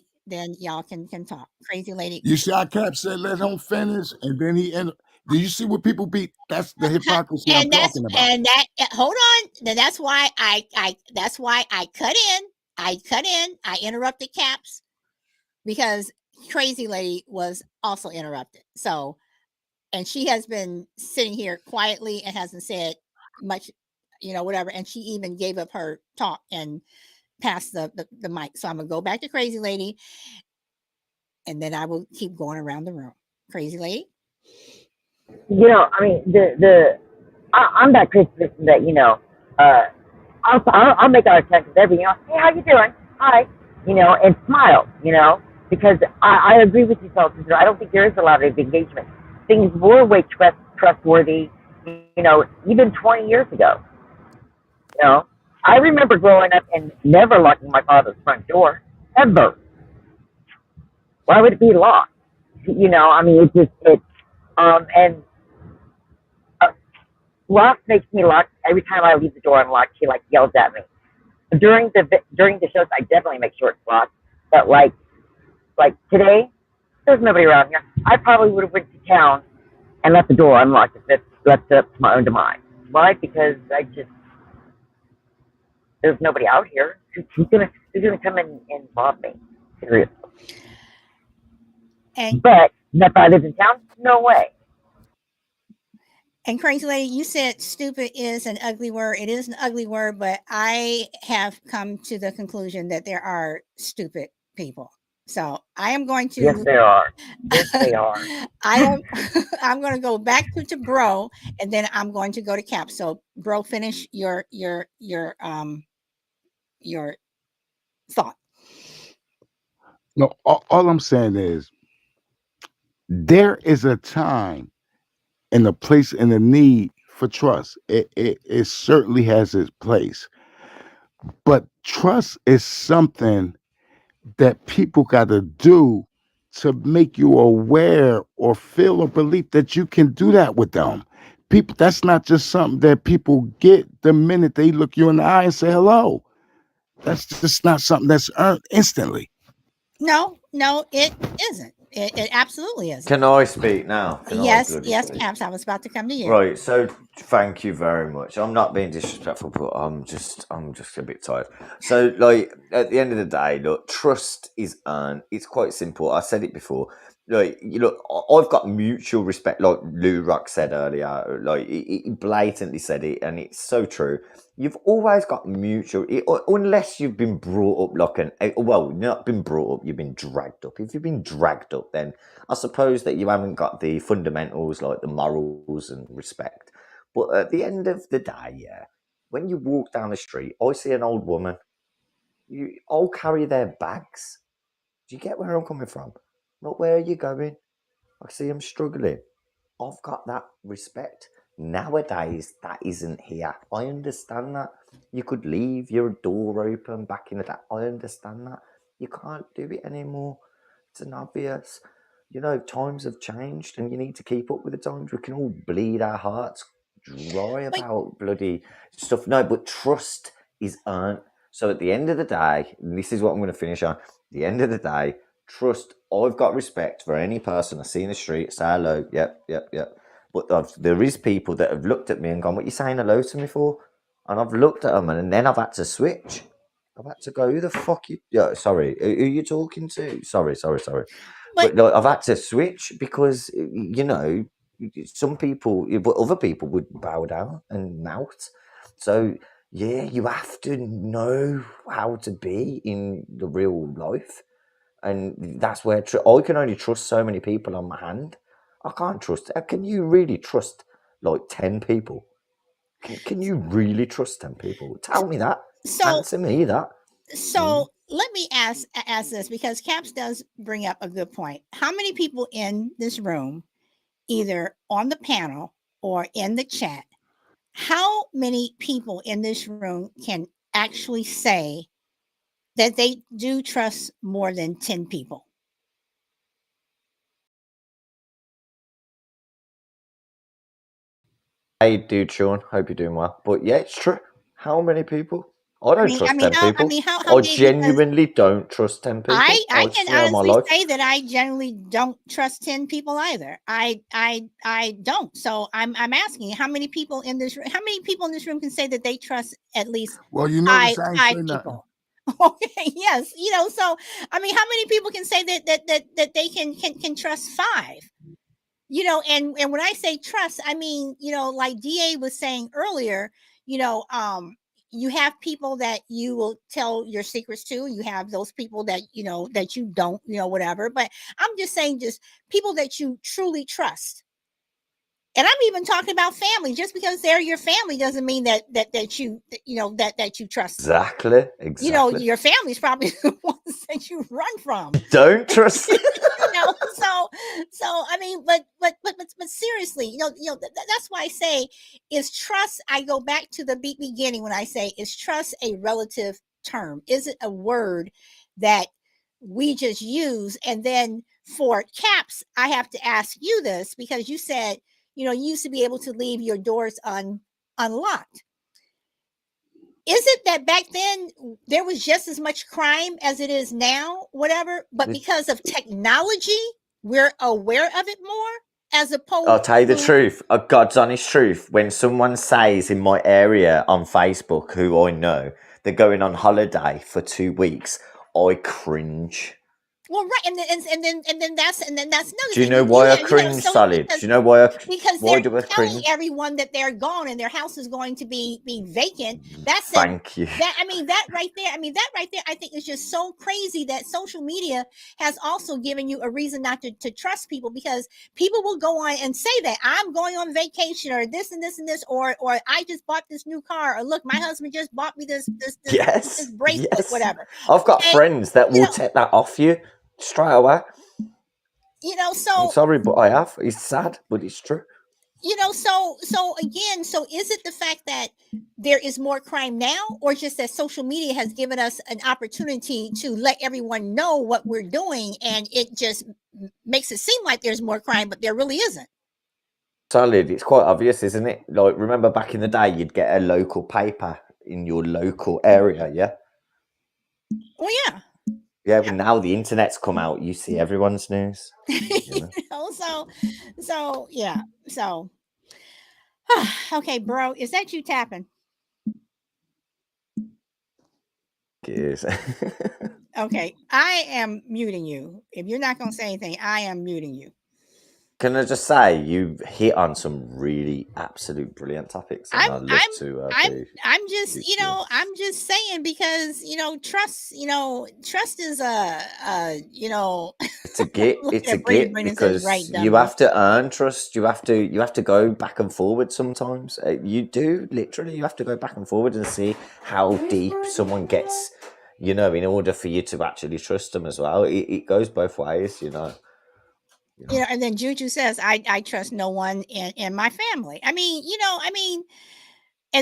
y'all can talk. Crazy Lady. You see how Cap said let him finish, and then he ended. Do you see what people be? That's the hypocrisy I'm talking about. Hold on. Then that's why I cut in. I interrupted Caps because Crazy Lady was also interrupted. So, and she has been sitting here quietly and hasn't said much, whatever. And she even gave up her talk and passed the mic. So I'm gonna go back to Crazy Lady, and then I will keep going around the room. Crazy Lady. I mean, I'm that crazy person that I'll make eye contact with everybody. Hey, how you doing? Hi, and smile. Because I agree with you, Sultan. I don't think there is a lot of engagement. Things were way trustworthy. Even 20 years ago. I remember growing up and never locking my father's front door ever. Why would it be locked? I mean, and lock makes me lock every time I leave the door unlocked. She yells at me. During the shows, I definitely make sure it's locked. But like today, there's nobody around here. I probably would have went to town and left the door unlocked if it left it up to my own demise. Why? Because there's nobody out here. Who's gonna come in and rob me? Seriously. But if I live in town, no way. And Crazy Lady, you said stupid is an ugly word. It is an ugly word, but I have come to the conclusion that there are stupid people. So I am going to. Yes, there are. Yes, they are. I'm going to go back to Bro, and then I'm going to go to Cap. So Bro, finish your thought. No, all I'm saying is there is a time and a place and a need for trust. It certainly has its place. But trust is something that people got to do to make you aware or feel or believe that you can do that with them. People, that's not just something that people get the minute they look you in the eye and say hello. That's just not something that's earned instantly. No, it isn't. It absolutely isn't. Can I speak now? Yes, Caps. I was about to come to you. Right, so thank you very much. I'm not being disrespectful, but I'm just a bit tired. So, at the end of the day, look, trust is earned. It's quite simple. I said it before. I've got mutual respect, like Lou Rock said earlier. He blatantly said it, and it's so true. You've always got mutual, unless you've been brought up not been brought up. You've been dragged up. If you've been dragged up, then I suppose that you haven't got the fundamentals like the morals and respect. But at the end of the day, when you walk down the street, I see an old woman. You all carry their bags. Do you get where I'm coming from? Not where are you going? I see them struggling. I've got that respect. Nowadays, that isn't here. I understand that. You could leave your door open back in the day. I understand that. You can't do it anymore. It's an obvious. Times have changed and you need to keep up with the times. We can all bleed our hearts dry about bloody stuff. No, but trust is earned. So at the end of the day, and this is what I'm going to finish on. At the end of the day, trust. I've got respect for any person I see in the street, say hello, yep. But there is people that have looked at me and gone, what are you saying hello to me for? And I've looked at them and then I've had to switch. I've had to go, who the fuck you... Yeah, sorry, who are you talking to? Sorry. But I've had to switch because, some people, but other people would bow down and mouth. So, yeah, you have to know how to be in the real life. And that's where I can only trust so many people on my hand. I can't trust. Can you really trust 10 people? Can you really trust 10 people? Tell me that. So Answer me that. so let me ask this, because Caps does bring up a good point. How many people in this room, either on the panel or in the chat, how many people in this room can actually say that they do trust more than 10 people? Hey, dude, Sean. Hope you're doing well. But yeah, it's true. How many people? I don't trust 10 people. how I many? Because genuinely don't trust 10 people. I I can swear on my honestly life. say that I generally don't trust 10 people either. I don't. So I'm asking, how many people in this room can say that they trust at least Well, you five notice I ain't five say nothing. people? Okay, yes. So I mean, how many people can say that they can trust five? And when I say trust, I mean, like DA was saying earlier, you have people that you will tell your secrets to. You have those people that that you don't, whatever. But I'm just saying, just people that you truly trust. And I'm even talking about family. Just because they're your family doesn't mean that you that you trust them. Exactly. Your family's probably the ones that you run from. Don't trust. So I mean, but seriously, that's why I say, is trust. I go back to the beginning when I say, is trust a relative term? Is it a word that we just use? And then for Caps, I have to ask you this, because you said, you used to be able to leave your doors unlocked. Is it that back then there was just as much crime as it is now, whatever, but because of technology, we're aware of it more, as opposed I'll tell you the to truth, a God's honest truth. When someone says in my area on Facebook, who I know, they're going on holiday for 2 weeks, I cringe. well, right, and then that's another Do you thing. know why I cringe, Solid? Do you know why Why do I telling cringe? everyone that they're gone and their house is going to be vacant. Thank you. That right there. I think is just so crazy that social media has also given you a reason not to trust people, because people will go on and say that I'm going on vacation, or this and this and this, or I just bought this new car, or look, my husband just bought me this Yes, bracelet, yes. whatever. I've got Okay? friends that will take that off you straight away. I'm So sorry, but I have. It's sad, but it's true. So again, so is it the fact that there is more crime now, or just that social media has given us an opportunity to let everyone know what we're doing, and it just makes it seem like there's more crime, but there really isn't? Solid. It's quite obvious, isn't it? Like, remember back in the day, you'd get a local paper in your local area, yeah? Well, yeah. Yeah, but now the internet's come out, you see everyone's news. So yeah. So okay, bro, is that you tapping? Yes. Okay, I am muting you. If you're not going to say anything, I am muting you. Can I just say, you hit on some really absolute brilliant topics, and I'd love to I'm just saying, because trust is it's a gift because you have to earn trust. You have to go back and forward sometimes. You do literally. You have to go back and forward and see how deep someone gets. In order for you to actually trust them as well. It goes both ways. And then Juju says, I trust no one in my family. And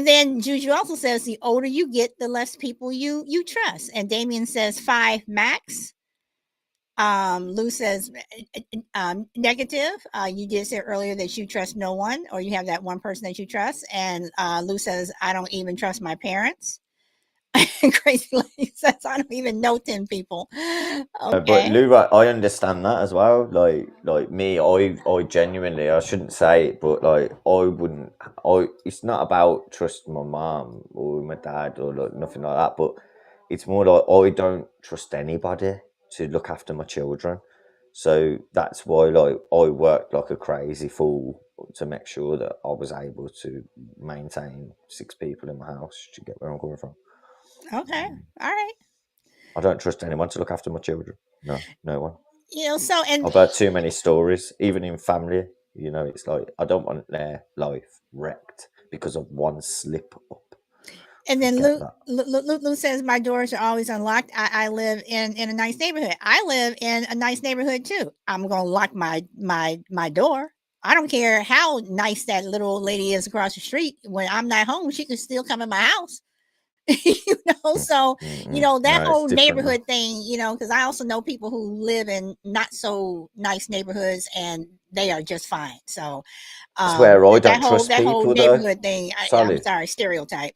then Juju also says, the older you get, the less people you trust. And Damien says 5 max. Lou says negative. You did say earlier that you trust no one, or you have that one person that you trust. And Lou says, I don't even trust my parents. Crazy Lady says, I don't even know 10 people. Okay. But Lou, I understand that as well. Like me, I genuinely, I shouldn't say it, but like I wouldn't. It's not about trusting my mom or my dad or like nothing like that. But it's more like I don't trust anybody to look after my children. So that's why like I worked like a crazy fool to make sure that I was able to maintain 6 people in my house. Do you get where I'm coming from? Okay. All right. I don't trust anyone to look after my children. No one. And I've heard too many stories, even in family. It's like I don't want their life wrecked because of one slip up. And then Forget Lou says my doors are always unlocked. I live in a nice neighborhood. I live in a nice neighborhood too. I'm gonna lock my door. I don't care how nice that little old lady is across the street. When I'm not home, she can still come in my house. So No, that it's whole different. neighborhood thing, because I also know people who live in not so nice neighborhoods and they are just fine. So That's where I don't that trust whole people, though. neighborhood thing, I'm Solid. sorry, stereotype.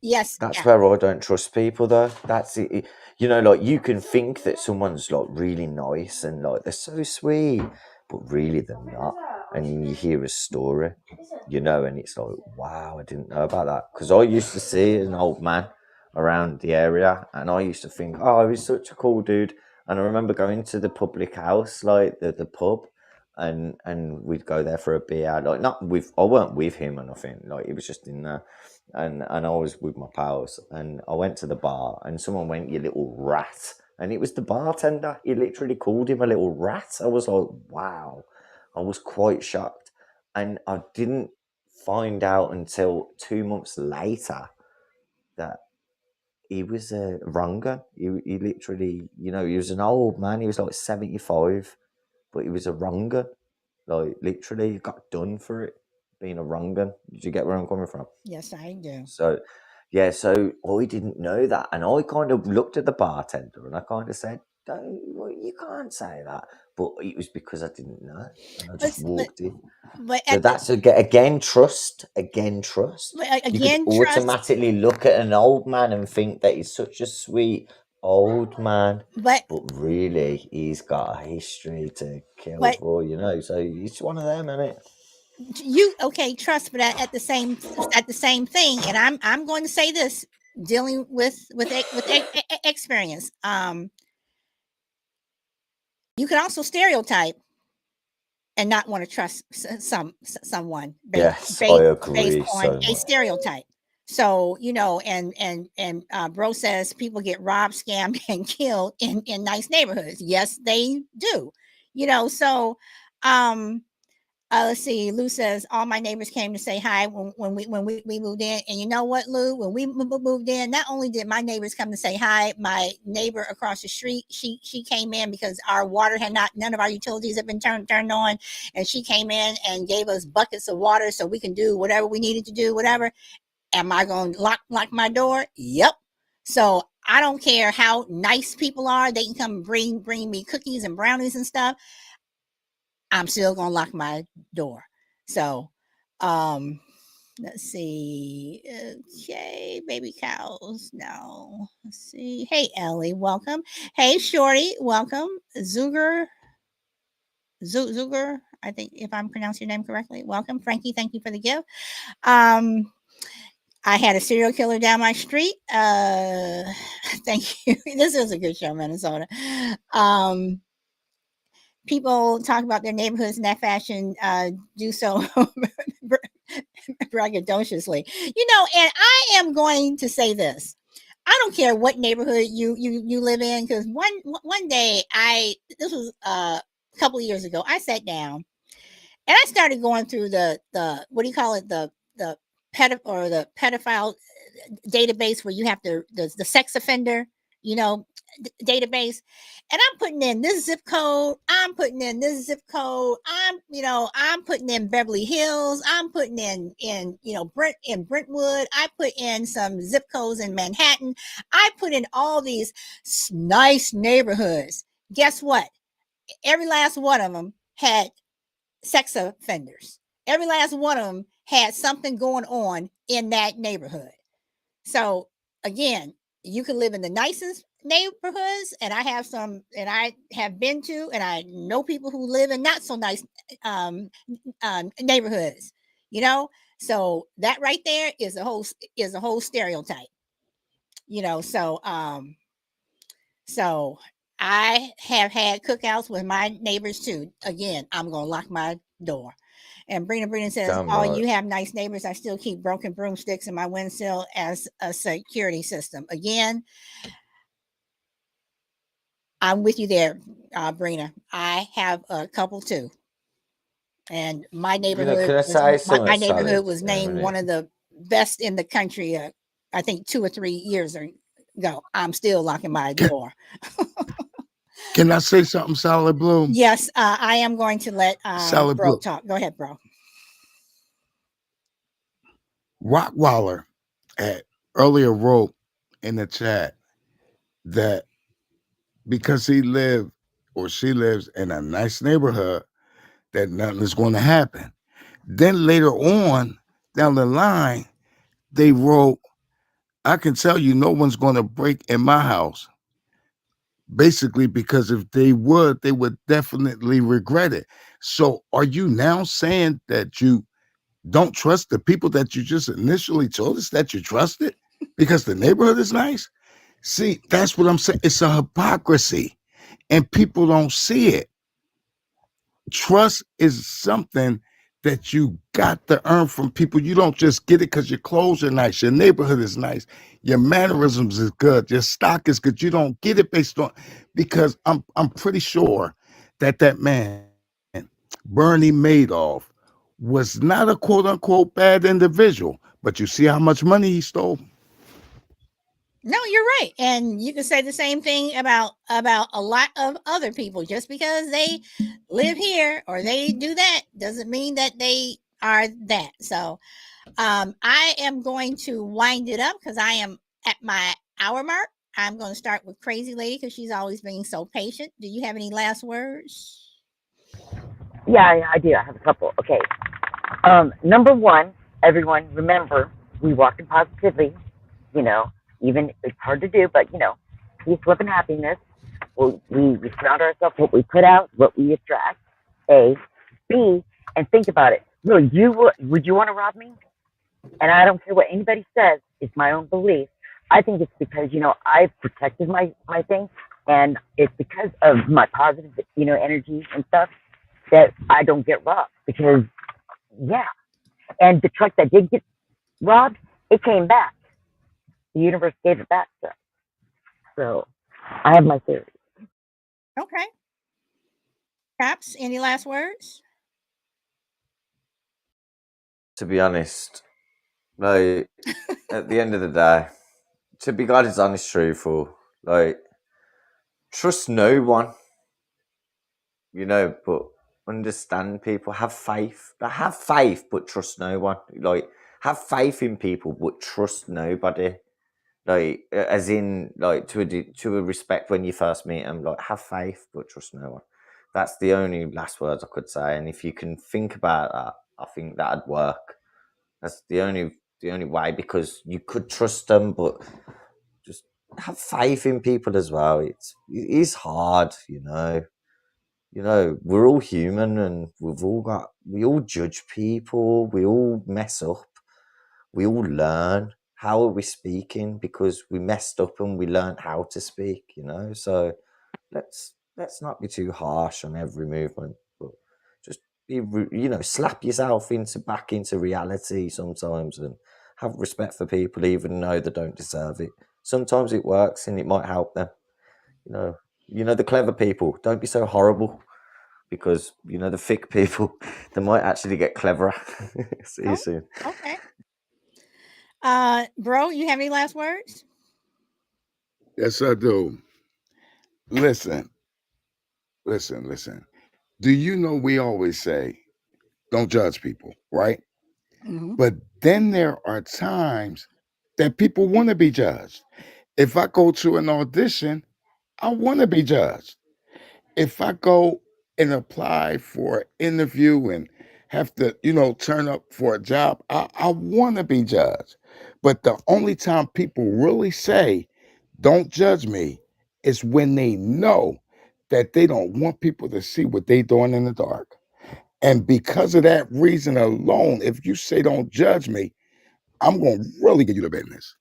Yes, That's where I don't trust people, though. That's it. Like you can think that someone's like really nice and like they're so sweet, but really they're not. And then you hear a story, and it's like, wow, I didn't know about that. Because I used to see an old man around the area, and I used to think, oh, he's such a cool dude. And I remember going to the public house, like the pub, and we'd go there for a beer. Like I weren't with him or nothing. Like he was just in there. And I was with my pals, and I went to the bar, and someone went, "You little rat," and it was the bartender. He literally called him a little rat. I was like, "Wow!" I was quite shocked, and I didn't find out until 2 months later that he was a wronger. He literally, he was an old man. He was like 75, but he was a wronger. Like literally, he got done for it being a wronger. Did you get where I'm coming from? yes, I do. So, yeah, so I didn't know that. And I kind of looked at the bartender and I kind of said, you can't say that. But it was because I didn't know. And I just walked in. But So that's, again, trust. Again, trust. You could again, trust. automatically look at an old man and think that he's such a sweet old man. But really, he's got a history to kill But- for, So it's one of them, isn't it? trust, but at the same thing, and I'm going to say this, dealing with experience. You can also stereotype and not want to trust someone Yes, I agree based on so a much. stereotype. So and bro says people get robbed, scammed, and killed in nice neighborhoods. Yes, they do. So let's see. Lou says all my neighbors came to say hi when we moved in, and you know what, Lou? When we moved in, not only did my neighbors come to say hi, my neighbor across the street, she came in because our water had none of our utilities had been turned on, and she came in and gave us buckets of water so we can do whatever we needed to do. Whatever. Am I going to lock my door? Yep. So I don't care how nice people are; they can come bring me cookies and brownies and stuff. I'm still gonna lock my door. So let's see. Okay, baby cows. No. Let's see. Hey Ellie, welcome. Hey Shorty, welcome. Zuger, I think if I'm pronouncing your name correctly. Welcome. Frankie, thank you for the gift. I had a serial killer down my street. Thank you. This is a good show, Minnesota. People talk about their neighborhoods in that fashion, do so braggadociously, and I am going to say this. I don't care what neighborhood you live in, because one day this was a couple of years ago, I sat down and I started going through the what do you call it, the pedophile database, where you have the sex offender, database, and I'm putting in this zip code, I'm putting in this zip code, I'm putting in Beverly Hills, I'm putting in Brentwood, I put in some zip codes in Manhattan, I put in all these nice neighborhoods. Guess what? Every last one of them had sex offenders. Every last one of them had something going on in that neighborhood. So again, you can live in the nicest neighborhoods, and I have been to, and I know people who live in not so nice neighborhoods. So that right there is a whole stereotype. So I have had cookouts with my neighbors too. Again, I'm gonna lock my door. And Brina says, Damn "Oh, right. you have nice neighbors. I still keep broken broomsticks in my windowsill as a security system." Again, I'm with you there, Brina. I have a couple too, and my neighborhood, can I say something, my neighborhood Sally, was in a named minute? one of the best in the country I think 2 or 3 years ago. I'm still locking my door. Can I say something, Solid Blue? Yes, I am going to let Solid Bro Blue. talk. Go ahead, Bro. Rottweiler had earlier wrote in the chat that because he lived or she lives in a nice neighborhood, that nothing is going to happen. Then later on down the line, they wrote, I can tell you no one's going to break in my house. Basically, because if they would definitely regret it. So are you now saying that you don't trust the people that you just initially told us that you trusted because the neighborhood is nice? See, that's what I'm saying. It's a hypocrisy and people don't see it. Trust is something that you got to earn from people. You don't just get it because your clothes are nice, your neighborhood is nice, your mannerisms is good, your stock is good. You don't get it based on, because I'm pretty sure that man, Bernie Madoff, was not a quote unquote bad individual, but you see how much money he stole. No, you're right. And you can say the same thing about a lot of other people. Just because they live here or they do that doesn't mean that they are that. So I am going to wind it up because I am at my hour mark. I'm going to start with Crazy Lady because she's always being so patient. Do you have any last words? Yeah, I do. I have a couple. Okay. Number one, everyone, remember, we walk in positively. You know, even it's hard to do, but peace, love, and happiness. We surround ourselves what we put out, what we attract. A, B, and think about it. Really, would you want to rob me? And I don't care what anybody says. It's my own belief. I think it's because I've protected my thing, and it's because of my positive energy and stuff that I don't get robbed. Because and the truck that did get robbed, it came back. The universe gave it back to us. So I have my theory. Okay. Caps, any last words? To be honest, like at the end of the day, to be honest, truthful, like trust no one, but understand people, have faith. But trust no one. Like have faith in people, but trust nobody. Like as in like to a respect when you first meet them, like have faith but trust no one. That's the only last words I could say. And if you can think about that, I think that'd work. That's the only way, because you could trust them, but just have faith in people as well. It is hard, we're all human, and we all judge people, we all mess up, we all learn. How are we speaking? Because we messed up and we learned how to speak, So let's not be too harsh on every movement, but just be, slap yourself back into reality sometimes, and have respect for people even though they don't deserve it. Sometimes it works and it might help them. The clever people, don't be so horrible, because the thick people, they might actually get cleverer. See you soon. Okay. Bro, you have any last words? Yes, I do. Listen. Do you know we always say, don't judge people, right? Mm-hmm. But then there are times that people want to be judged. If I go to an audition, I want to be judged. If I go and apply for an interview and have to, turn up for a job, I want to be judged. But the only time people really say, don't judge me, is when they know that they don't want people to see what they're doing in the dark. And because of that reason alone, if you say don't judge me, I'm going to really give you the business.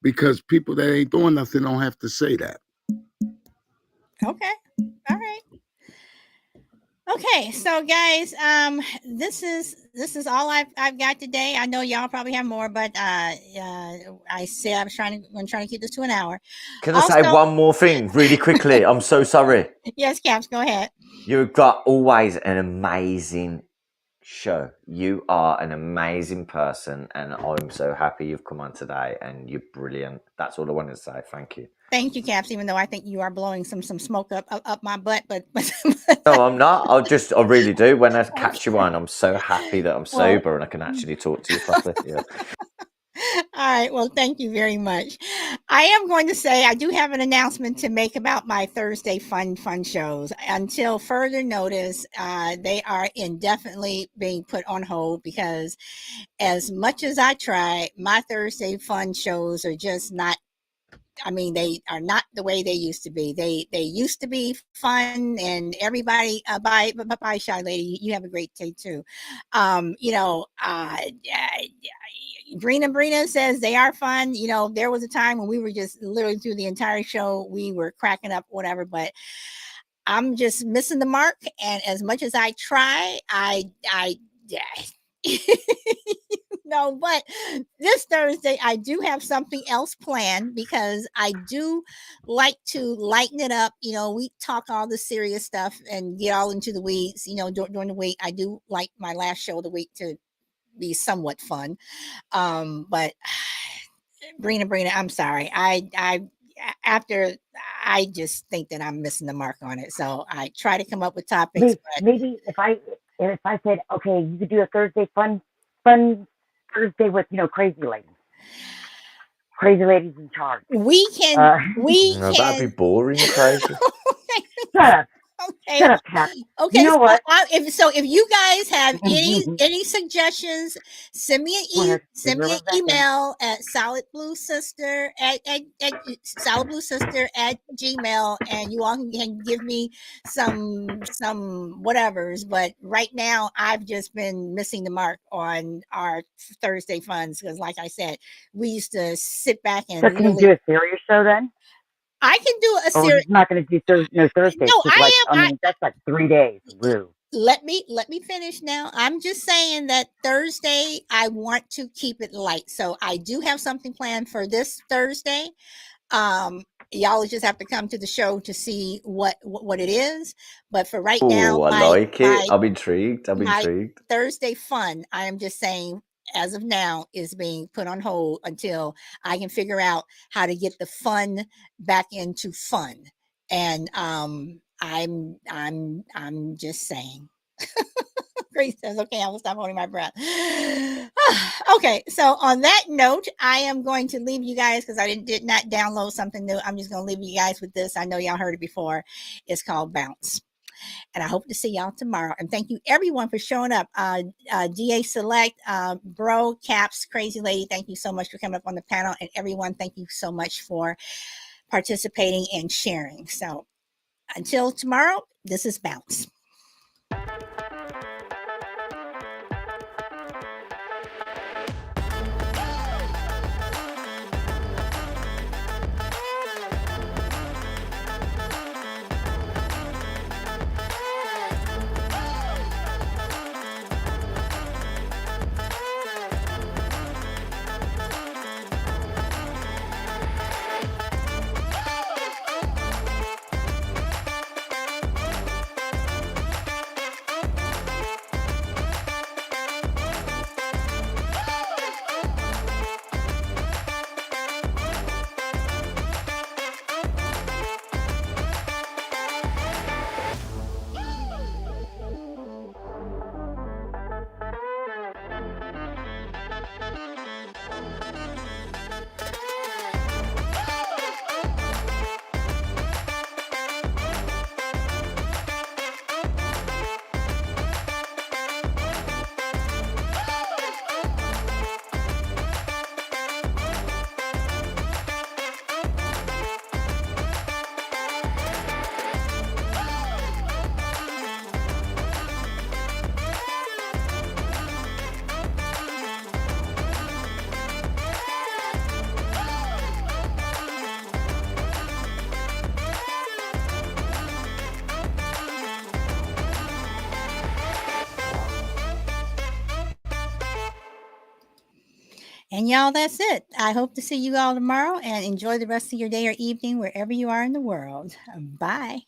Because people that ain't doing nothing don't have to say that. Okay. All right. Okay, so guys, this is all I've got today. I know y'all probably have more, but I said I'm trying to keep this to an hour. Can I say Also- one more thing really quickly? I'm so sorry. Yes, Caps, go ahead. You've got always an amazing show. You are an amazing person, and I'm so happy you've come on today, and you're brilliant. That's all I wanted to say. Thank you. Thank you, Caps. Even though I think you are blowing some smoke up my butt, but No, I'm not. I really do. When I catch you on, I'm so happy that I'm well, sober and I can actually talk to you properly. Yeah. all right. Well, thank you very much. I am going to say I do have an announcement to make about my Thursday fun shows. Until further notice, they are indefinitely being put on hold because as much as I try, my Thursday fun shows are just not. I mean, they are not the way they used to be. They used to be fun, and everybody. Bye, shy lady. You have a great day too. Brina says they are fun. You know, there was a time when we were just literally through the entire show, we were cracking up, whatever. But I'm just missing the mark, and as much as I try, no, but this Thursday I do have something else planned because I do like to lighten it up. You know, we talk all the serious stuff and get all into the weeds. You know, during the week, I do like my last show of the week to be somewhat fun. But Brina, I'm sorry. After I just think that I'm missing the mark on it. So I try to come up with topics. But Maybe if I said, okay, you could do a Thursday fun Thursday with crazy ladies in charge. we can No, that'd be boring, crazy. Shut up. Okay. Shut up, Kat. Okay. You know what? If you guys have any suggestions, send me an email at solidbluesister at solidbluesister@gmail, and you all can give me some whatevers. But right now, I've just been missing the mark on our Thursday funds because, like I said, we used to sit back and. So can you do a serious show then? I can do a Or we're just not going to do Thursday. No, That's like 3 days. Woo. Let me finish now. I'm just saying that Thursday I want to keep it light. So I do have something planned for this Thursday. Y'all just have to come to the show to see what it is. But for right now, I like it. I'm intrigued. Thursday fun, I am just saying, as of now, is being put on hold until I can figure out how to get the fun back into fun. And I'm just saying. Grace says, okay, I will stop holding my breath. Okay, so on that note, I am going to leave you guys because I did not download something new. I'm just going to leave you guys with this. I know y'all heard it before. It's called Bounce. And I hope to see y'all tomorrow. And thank you everyone for showing up. DA Select, Bro, Caps, Crazy Lady, thank you so much for coming up on the panel. And everyone, thank you so much for participating and sharing. So until tomorrow, this is Bounce. And y'all, that's it. I hope to see you all tomorrow and enjoy the rest of your day or evening wherever you are in the world. Bye.